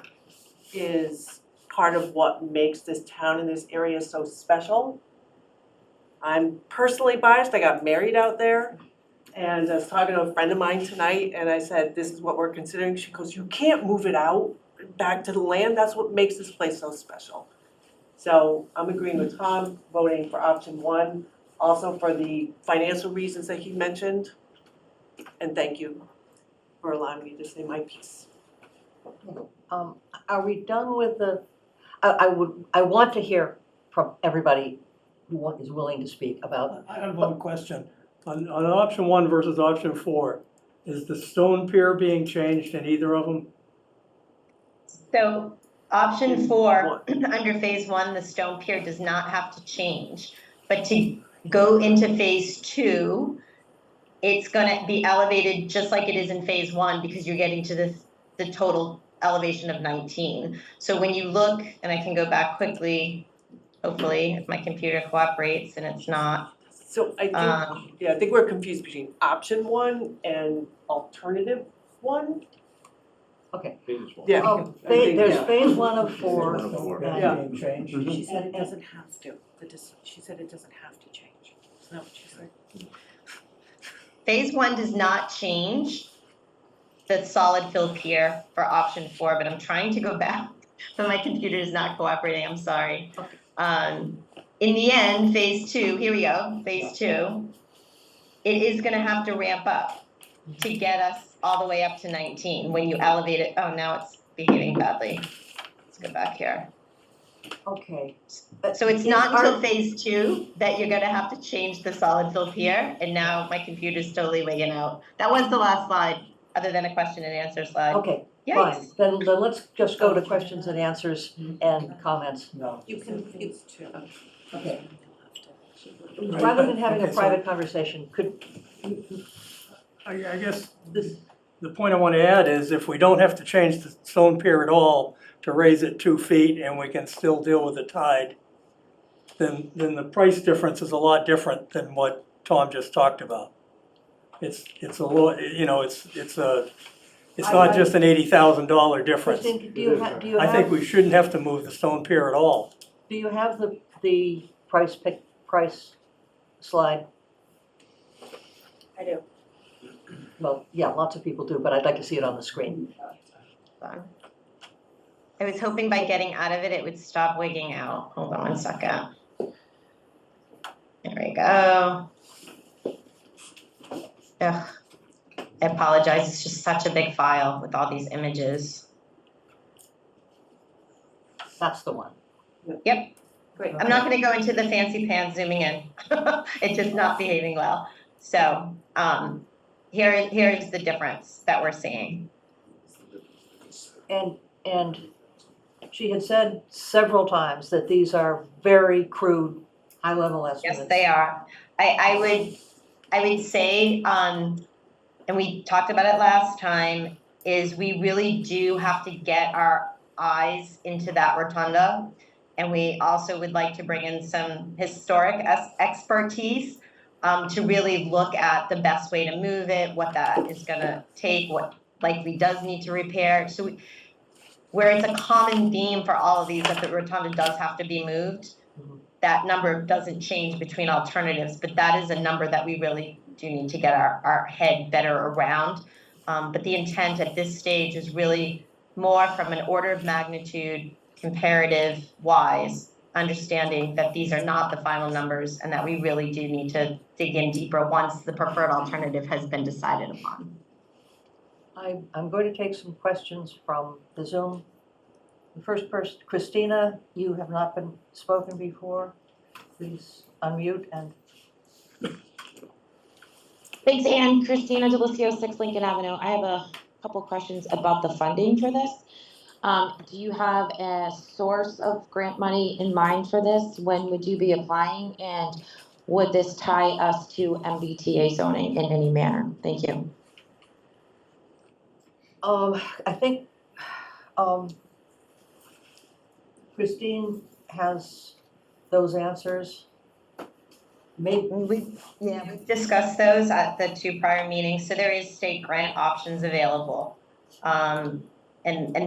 S11: is part of what makes this town and this area so special. I'm personally biased, I got married out there, and I was talking to a friend of mine tonight, and I said, this is what we're considering. She goes, you can't move it out back to the land, that's what makes this place so special. So I'm agreeing with Tom, voting for option 1, also for the financial reasons that he mentioned. And thank you for allowing me to say my piece.
S2: Are we done with the, I want to hear from everybody who is willing to speak about.
S13: I have one question. On option 1 versus option 4, is the stone pier being changed in either of them?
S1: So option 4, under phase 1, the stone pier does not have to change. But to go into phase 2, it's going to be elevated just like it is in phase 1 because you're getting to the total elevation of 19. So when you look, and I can go back quickly, hopefully, if my computer cooperates and it's not.
S11: So I think, I think we're confused between option 1 and alternative 1.
S2: Okay.
S11: Yeah.
S2: There's phase 1 of 4
S11: Yeah.
S2: being changed.
S11: She said it doesn't have to. She said it doesn't have to change. Is that what she said?
S1: Phase 1 does not change the solid fill pier for option 4, but I'm trying to go back, but my computer is not cooperating, I'm sorry. in the end, phase two, here we go, phase two, it is gonna have to ramp up to get us all the way up to 19 when you elevate it. Oh, now it's behaving badly. Let's go back here.
S2: Okay.
S1: So it's
S2: Is
S1: not until
S2: our-
S1: phase two that you're gonna have to change the solid fill pier, and now my computer's totally wigging out. That was the last slide, other than a question and answer slide.
S2: Okay,
S1: Yikes.
S2: fine, then let's just go to questions and answers and comments.
S13: No.
S11: You can, it's two.
S2: Okay.
S13: Right,
S2: Rather than
S13: but-
S2: having a
S13: okay, so-
S2: private conversation, could,
S13: I guess the point I want to add is if we don't have to change the stone pier at all to raise it 2 feet and we can still deal with the tide, then the price difference is a lot different than what Tom just talked about. It's a lot, you know, it's not just an $80,000 difference.
S2: Christine, do you have,
S13: I think we shouldn't have to move the stone pier at all.
S2: do you have the price slide?
S11: I do.
S2: Well, yeah, lots of people do, but I'd like to see it on the screen.
S1: Hold on. I was hoping by getting out of it, it would stop wigging out. Hold on one second. There we go. Ugh. I apologize, it's just such a big file with all these images.
S2: That's the one.
S1: Yep,
S11: Great.
S1: I'm not gonna go into the fancy pants zooming in. It's just not behaving well. So, here's the difference that we're seeing.
S2: And she had said several times that these are very crude, high-level estimates.
S1: Yes, they are. I would say, and we talked about it last time, is we really do have to get our eyes into that rotunda. And we also would like to bring in some historic expertise to really look at the best way to move it, what that is gonna take, what likely does need to repair. So where it's a common theme for all of these, that the rotunda does have to be moved, that number doesn't change between alternatives, but that is a number that we really do need to get our head better around. But the intent at this stage is really more from an order of magnitude, comparative wise, understanding that these are not the final numbers and that we really do need to dig in deeper once the preferred alternative has been decided upon.
S2: I'm going to take some questions from the Zoom. The first person, Christina, you have not been spoken before. Please unmute and.
S3: Thanks, Anne. Christina Delisio, 6 Lincoln Avenue. I have a couple questions about the funding for this. Do you have a source of grant money in mind for this? When would you be applying? And would this tie us to MBTA zoning in any manner? Thank you.
S2: I think Christine has those answers.
S1: We've discussed those at the 2 prior meetings, so there is state grant options available. And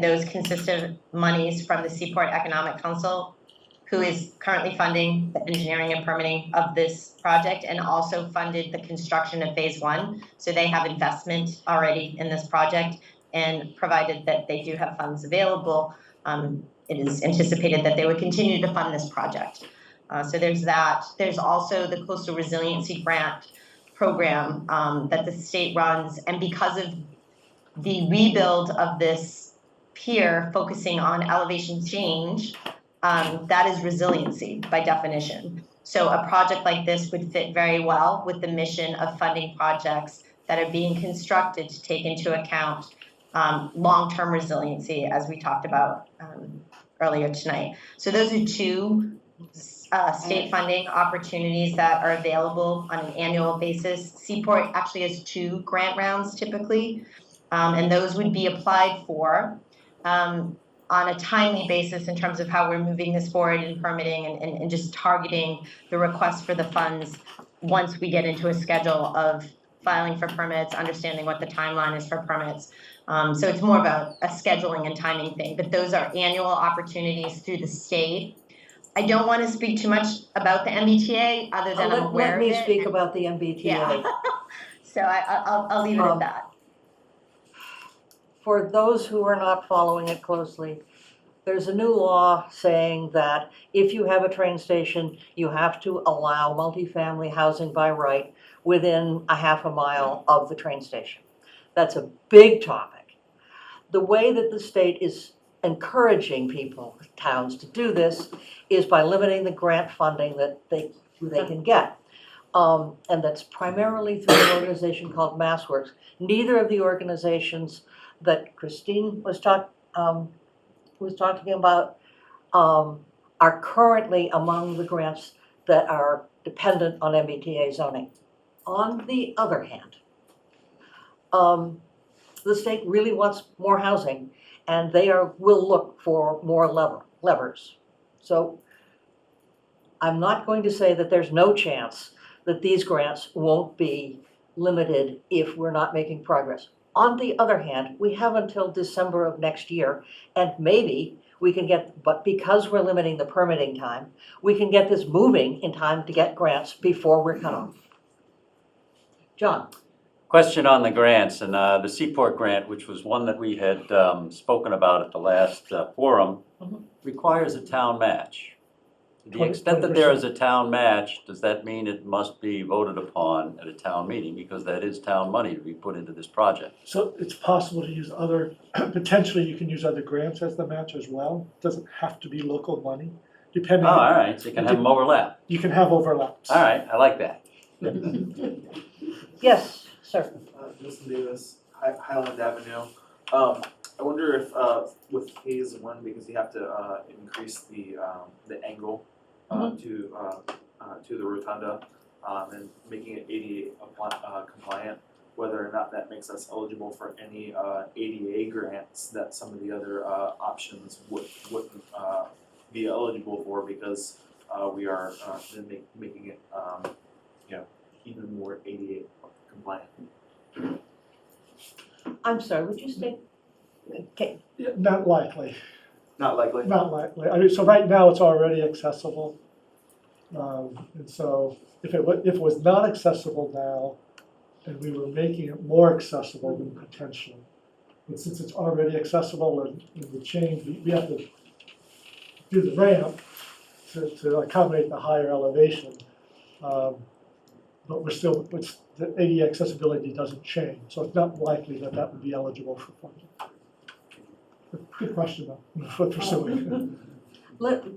S1: those consist of monies from the Seaport Economic Council, who is currently funding the engineering and permitting of this project and also funded the construction of phase 1. So they have investment already in this project, and provided that they do have funds available, it is anticipated that they would continue to fund this project. So there's that. There's also the Coastal Resiliency Grant Program that the state runs, and because of the rebuild of this pier focusing on elevation change, that is resiliency by definition. So a project like this would fit very well with the mission of funding projects that are being constructed to take into account long-term resiliency, as we talked about earlier tonight. So those are 2 state funding opportunities that are available on an annual basis. Seaport actually has 2 grant rounds typically, and those would be applied for on a timely basis in terms of how we're moving this forward in permitting and just targeting the request for the funds once we get into a schedule of filing for permits, understanding what the timeline is for permits. So it's more of a scheduling and timing thing, but those are annual opportunities through the state. I don't want to speak too much about the MBTA other than I'm aware of it.
S2: Let me speak about the MBTA.
S1: Yeah. So I'll leave it at that.
S2: For those who are not following it closely, There's a new law saying that if you have a train station, you have to allow multifamily housing by right within a half a mile of the train station. That's a big topic. The way that the state is encouraging people, towns, to do this is by limiting the grant funding that they can get. And that's primarily through an organization called MassWorks. Neither of the organizations that Christine was talking about are currently among the grants that are dependent on MBTA zoning. On the other hand, the state really wants more housing, and they will look for more levers. So I'm not going to say that there's no chance that these grants won't be limited if we're not making progress. On the other hand, we have until December of next year, and maybe we can but because we're limiting the permitting time, we can get this moving in time to get grants before we're cut off. John?
S8: Question on the grants and the Seaport grant, which was one that we had spoken about at the last forum, requires a town match. To the extent that there is a town match, does that mean it must be voted upon at a town meeting? Because that is town money to be put into this project.
S4: So it's possible to use potentially you can use other grants as the match as well. It doesn't have to be local money, depending.
S8: Oh, all right, so you can have them overlap.
S4: You can have overlaps.
S8: All right, I like that.
S2: Yes, sir.
S7: Justin Davis, Highland Avenue. I wonder if with phase one, because you have to increase the angle to the rotunda and making it ADA compliant, whether or not that makes us eligible for any ADA grants that some of the other options wouldn't be eligible for, because we are then making it even more ADA compliant.
S2: I'm sorry, would you say? Okay.
S4: Yeah, not likely.
S7: Not likely?
S4: Not likely. I mean, so right now it's already accessible. And so if it was not accessible now, and we were making it more accessible, then potentially. But since it's already accessible and the change, we have to do the ramp to accommodate the higher elevation. But the ADA accessibility doesn't change, so it's not likely that would be eligible for funding. Good question, though, for pursuing.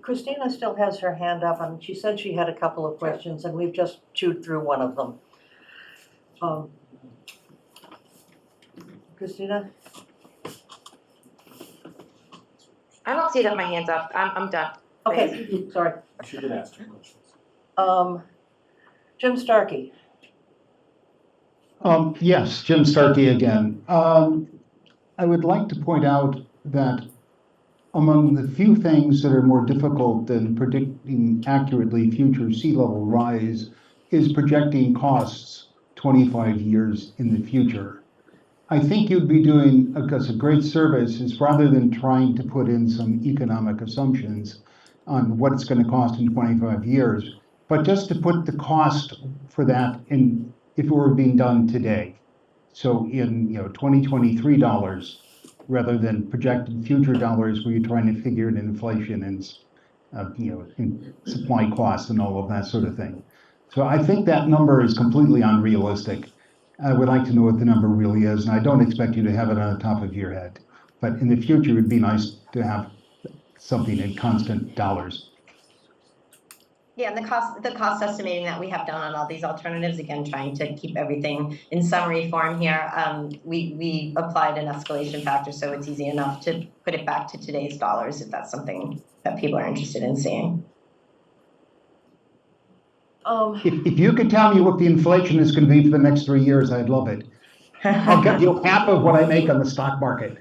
S2: Christina still has her hand up, and she said she had a couple of questions, and we've just chewed through one of them. Christina?
S3: I don't see that my hand's up. I'm done.
S2: Okay, sorry.
S7: She did ask two questions.
S2: Jim Starkey.
S14: Yes, Jim Starkey again. I would like to point out that among the few things that are more difficult than predicting accurately future sea level rise is projecting costs 25 years in the future. I think you'd be doing us a great service is rather than trying to put in some economic assumptions on what it's going to cost in 25 years, but just to put the cost for that in if it were being done today. So in 2023 dollars, rather than projected future dollars where you're trying to figure in inflation and in supply costs and all of that sort of thing. So I think that number is completely unrealistic. I would like to know what the number really is, and I don't expect you to have it on the top of your head. But in the future, it'd be nice to have something in constant dollars.
S1: Yeah, and the cost estimating that we have done on all these alternatives, again, trying to keep everything in summary form here, we applied an escalation factor, so it's easy enough to put it back to today's dollars if that's something that people are interested in seeing.
S14: If you could tell me what the inflation is going to be for the next 3 years, I'd love it. I'll give you half of what I make on the stock market.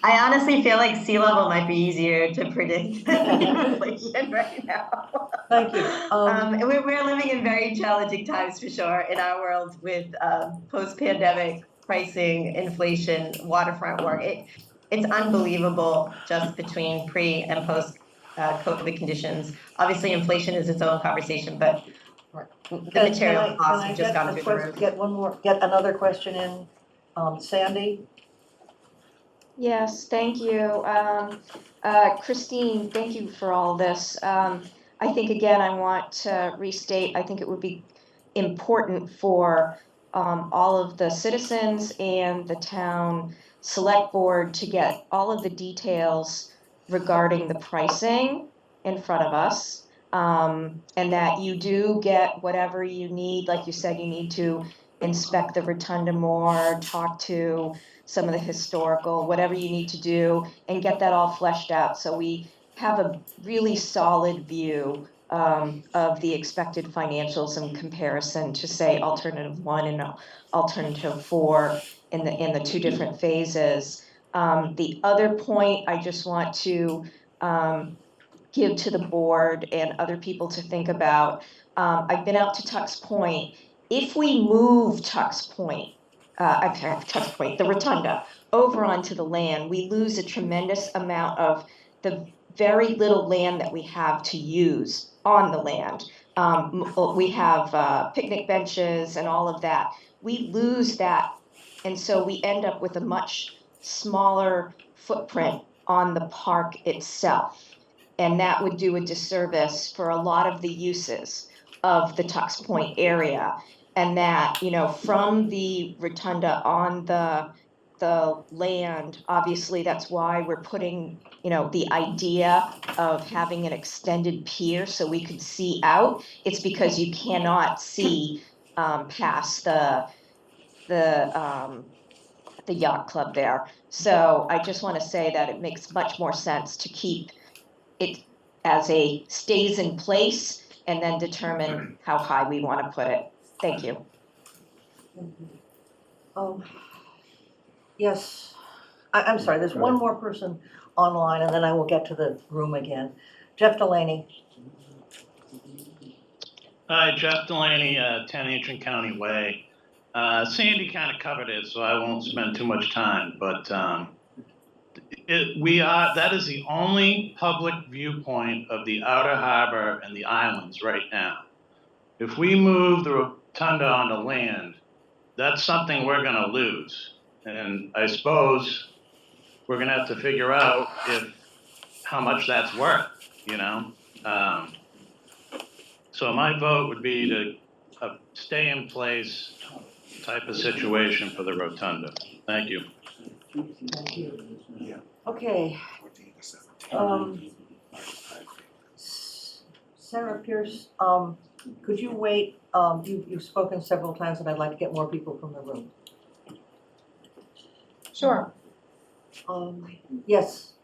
S1: I honestly feel like sea level might be easier to predict than inflation right now.
S2: Thank you.
S1: We're living in very challenging times for sure in our world with post-pandemic pricing, inflation, waterfront work. It's unbelievable just between pre and post COVID conditions. Obviously, inflation is its own conversation, but the material costs have just gone through the roof.
S2: Get another question in. Sandy?
S9: Yes, thank you. Christine, thank you for all this. I think, again, I want to restate, I think it would be important for all of the citizens and the town select board to get all of the details regarding the pricing in front of us. And that you do get whatever you need, like you said, you need to inspect the rotunda more, talk to some of the historical, whatever you need to do, and get that all fleshed out, so we have a really solid view of the expected financials in comparison to, say, alternative 1 and alternative 4 in the two different phases. The other point I just want to give to the board and other people to think about, I've been out to Tux Point. If we move Tux Point, the rotunda, over onto the land, we lose a tremendous amount of the very little land that we have to use on the land. We have picnic benches and all of that. We lose that, and so we end up with a much smaller footprint on the park itself. And that would do a disservice for a lot of the uses of the Tux Point area. And that, you know, from the rotunda on the land, obviously that's why we're putting, you know, the idea of having an extended pier so we could see out. It's because you cannot see past the yacht club there. So I just want to say that it makes much more sense to keep it as a stays in place and then determine how high we want to put it. Thank you.
S2: Yes, I'm sorry, there's one more person online, and then I will get to the room again. Jeff Delaney.
S15: Hi, Jeff Delaney, 10 Antrim County Way. Sandy kind of covered it, so I won't spend too much time, but that is the only public viewpoint of the outer harbor and the islands right now. If we move the rotunda onto land, that's something we're gonna lose. And I suppose we're gonna have to figure out how much that's worth, you know? So my vote would be to stay in place type of situation for the rotunda. Thank you.
S2: Okay. Sarah Pierce, could you wait? You've spoken several times, and I'd like to get more people from the room.
S9: Sure.
S2: Yes.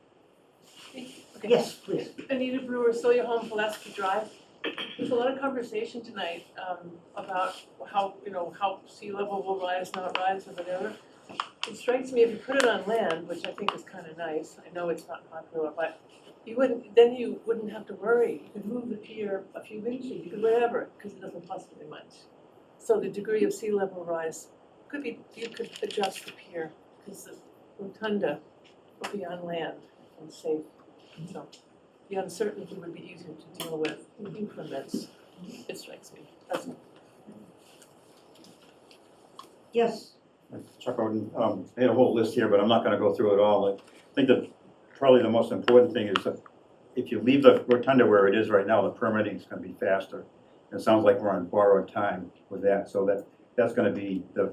S11: Okay.
S2: Yes, please.
S11: Anita Brewer, Sawyer Home, Pulaski Drive. There's a lot of conversation tonight about how sea level will rise, not rise, or whatever. It strikes me if you put it on land, which I think is kind of nice. I know it's not popular, but you wouldn't have to worry. You could move the pier a few inches, you could whatever, because it doesn't cost very much. So the degree of sea level rise could be, you could adjust the pier because the rotunda will be on land and safe. So the uncertainty would be easier to deal with in increments. It strikes me. That's all.
S2: Yes.
S16: Chuck Oden, I had a whole list here, but I'm not gonna go through it all. I think that probably the most important thing is that if you leave the rotunda where it is right now, the permitting is gonna be faster. It sounds like we're on borrowed time with that, so that's gonna be the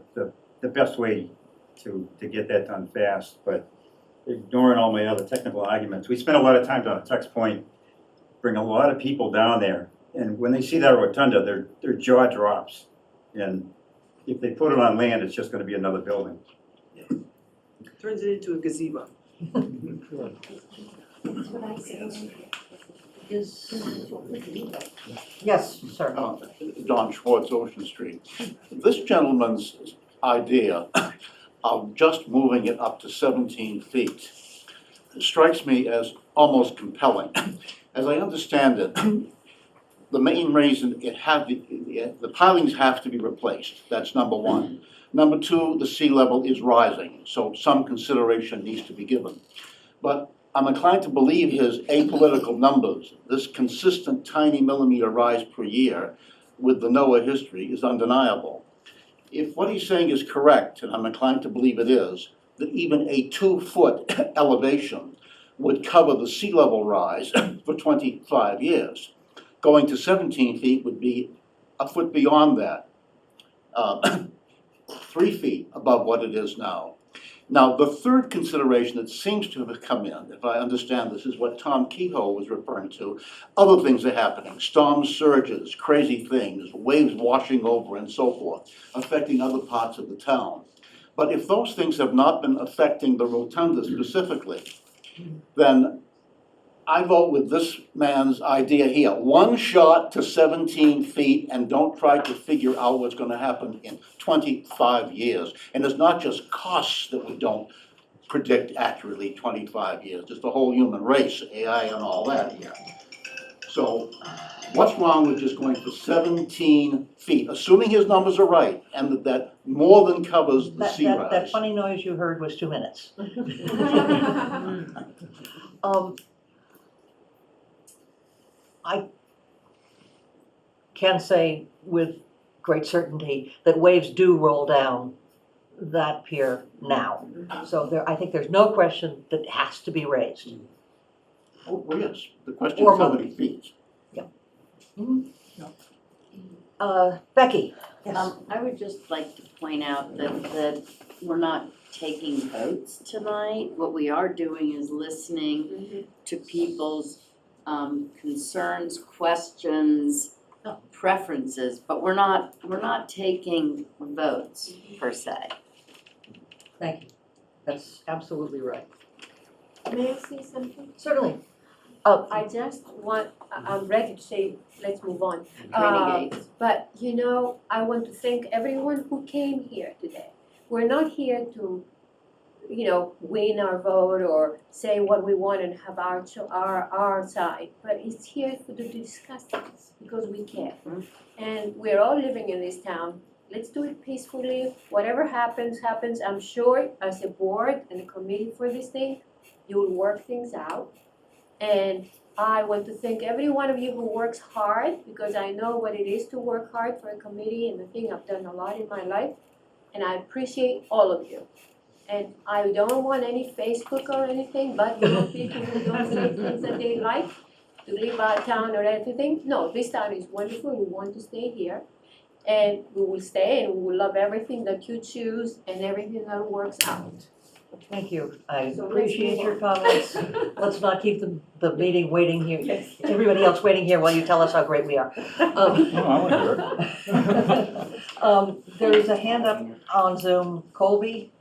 S16: best way to get that done fast. But ignoring all my other technical arguments, we spent a lot of time down at Tux Point, bring a lot of people down there, and when they see that rotunda, their jaw drops. And if they put it on land, it's just gonna be another building.
S11: Turns it into a gazebo.
S2: Yes, sir.
S23: Don Schwartz, Ocean Street. This gentleman's idea of just moving it up to 17 feet strikes me as almost compelling. As I understand it, the main reason the pilings have to be replaced. That's number one. Number two, the sea level is rising, so some consideration needs to be given. But I'm inclined to believe his apolitical numbers. This consistent tiny millimeter rise per year with the NOAA history is undeniable. If what he's saying is correct, and I'm inclined to believe it is, that even a 2-foot elevation would cover the sea level rise for 25 years. Going to 17 feet would be a foot beyond that, 3 feet above what it is now. Now, the third consideration that seems to have come in, if I understand this, is what Tom Kehoe was referring to. Other things are happening, storm surges, crazy things, waves washing over and so forth, affecting other parts of the town. But if those things have not been affecting the rotunda specifically, then I vote with this man's idea here. One shot to 17 feet and don't try to figure out what's gonna happen in 25 years. And it's not just costs that we don't predict accurately 25 years, it's the whole human race, AI and all that here. So what's wrong with just going for 17 feet, assuming his numbers are right and that more than covers the sea rise?
S2: That funny noise you heard was 2 minutes. I can say with great certainty that waves do roll down that pier now. So I think there's no question that it has to be raised.
S23: Oh, yes, the question is how many feet?
S2: Becky?
S12: I would just like to point out that we're not taking votes tonight. What we are doing is listening to people's concerns, questions, preferences, but we're not taking votes per se.
S2: Thank you. That's absolutely right.
S18: May I say something?
S2: Certainly.
S18: I just want, I'm ready to say, let's move on.
S12: Renegades.
S18: But you know, I want to thank everyone who came here today. We're not here to, you know, win our vote or say what we want and have our side, but it's here to discuss this because we care. And we're all living in this town. Let's do it peacefully. Whatever happens, happens. I'm sure as a board and a committee for this thing, you will work things out. And I want to thank every one of you who works hard because I know what it is to work hard for a committee, and I think I've done a lot in my life. And I appreciate all of you. And I don't want any Facebook or anything, but you know, people who don't say things that they like to leave our town or anything. No, this town is wonderful. We want to stay here. And we will stay and we will love everything that you choose and everything that works out.
S2: Thank you. I
S18: So let's
S2: appreciate
S18: move
S2: your
S18: on.
S2: comments. Let's not keep the meeting waiting here, everybody else waiting here while you tell us how great we are. There is a hand up on Zoom. Colby?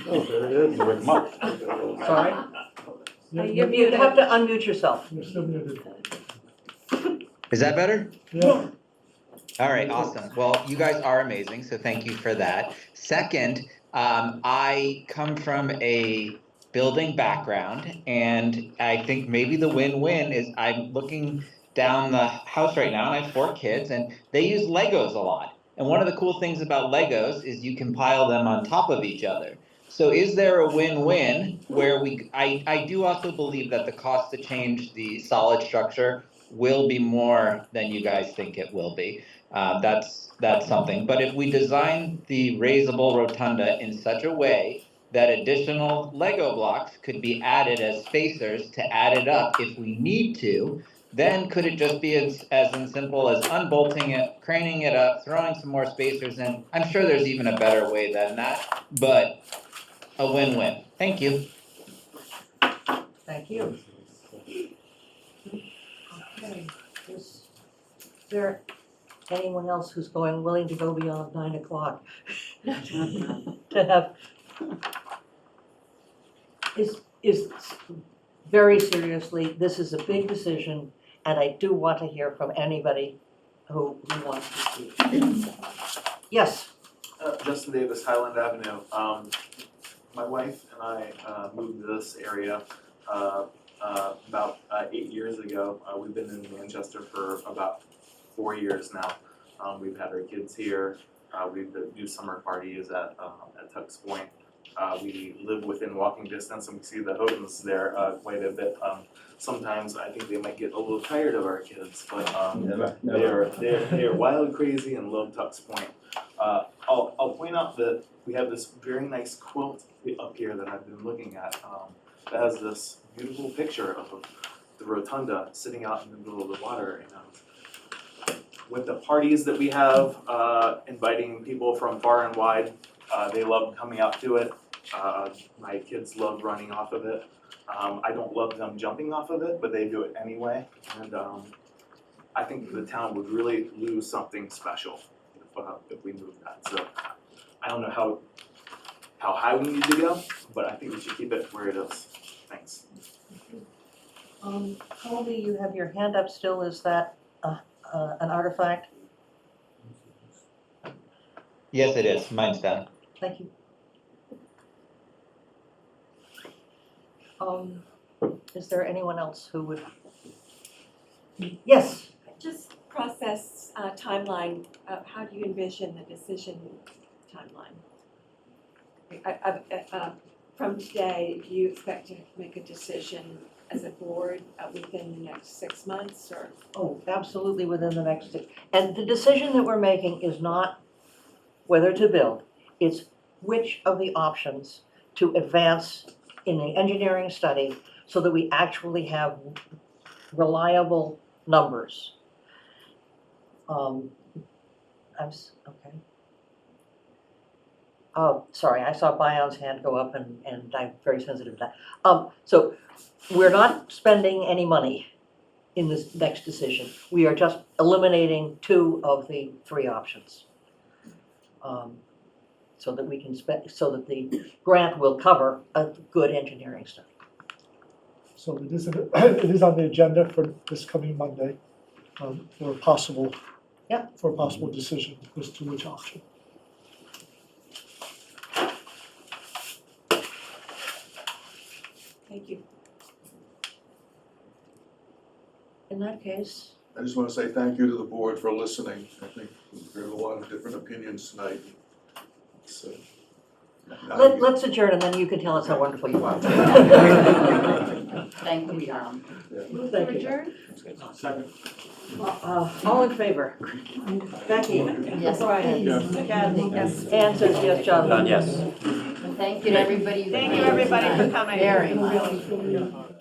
S16: Oh, there it is. Wake 'em up.
S2: Sorry?
S22: You're
S2: You have to unmute yourself.
S4: You're still muted.
S17: Is that better?
S4: Yeah.
S17: All right, awesome. Well, you guys are amazing, so thank you for that. Second, I come from a building background, and I think maybe the win-win is I'm looking down the house right now, and I have 4 kids, and they use Legos a lot. And one of the cool things about Legos is you can pile them on top of each other. So is there a win-win where I do also believe that the cost to change the solid structure will be more than you guys think it will be. That's something. But if we design the raisable rotunda in such a way that additional Lego blocks could be added as spacers to add it up if we need to, then could it just be as simple as unbolting it, craning it up, throwing some more spacers in? I'm sure there's even a better way than that, but a win-win. Thank you.
S2: Thank you. Okay, is there anyone else who's willing to go beyond 9 o'clock? To have, is very seriously, this is a big decision, and I do want to hear from anybody who wants to speak. Yes?
S7: Justin Davis, Highland Avenue. My wife and I moved to this area about 8 years ago. We've been in Manchester for about 4 years now. We've had our kids here. We do summer parties at Tux Point. We live within walking distance, and we see the Hotons there quite a bit. Sometimes I think they might get a little tired of our kids, but they're wild, crazy, and love Tux Point. I'll point out that we have this very nice quilt up here that I've been looking at, that has this beautiful picture of the rotunda sitting out in the middle of the water. And with the parties that we have, inviting people from far and wide, they love coming out to it. My kids love running off of it. I don't love them jumping off of it, but they do it anyway. And I think the town would really lose something special if we move that. So I don't know how high we need to go, but I think we should keep it where it is. Thanks.
S2: Colby, you have your hand up still. Is that an artifact?
S17: Yes, it is. Mine's down.
S2: Thank you. Is there anyone else who would? Yes.
S19: Just process timeline, how do you envision the decision timeline? From today, do you expect to make a decision as a board within the next 6 months or?
S2: Oh, absolutely within the next, and the decision that we're making is not whether to build, it's which of the options to advance in the engineering study so that we actually have reliable numbers. Okay. Oh, sorry, I saw Bion's hand go up and I'm very sensitive to that. So we're not spending any money in this next decision. We are just eliminating 2 of the 3 options. So that we can so that the grant will cover a good engineering study.
S4: So it is on the agenda for this coming Monday, for a possible, for a possible decision as to which option.
S19: Thank you.
S2: In that case,
S10: I just want to say thank you to the board for listening. I think we've heard a lot of different opinions tonight. So,
S2: let's adjourn and then you can tell us how wonderful you are.
S12: Thank you, Tom.
S2: Thank you.
S10: Second.
S2: All in favor? Becky?
S12: Yes.
S2: Brian?
S11: Yes.
S2: Kathy? Yes. Anne says yes, John?
S8: John, yes.
S12: And thank you to everybody who
S11: Thank
S12: came
S11: you, everybody, for
S12: tonight.
S11: coming.
S12: Very much.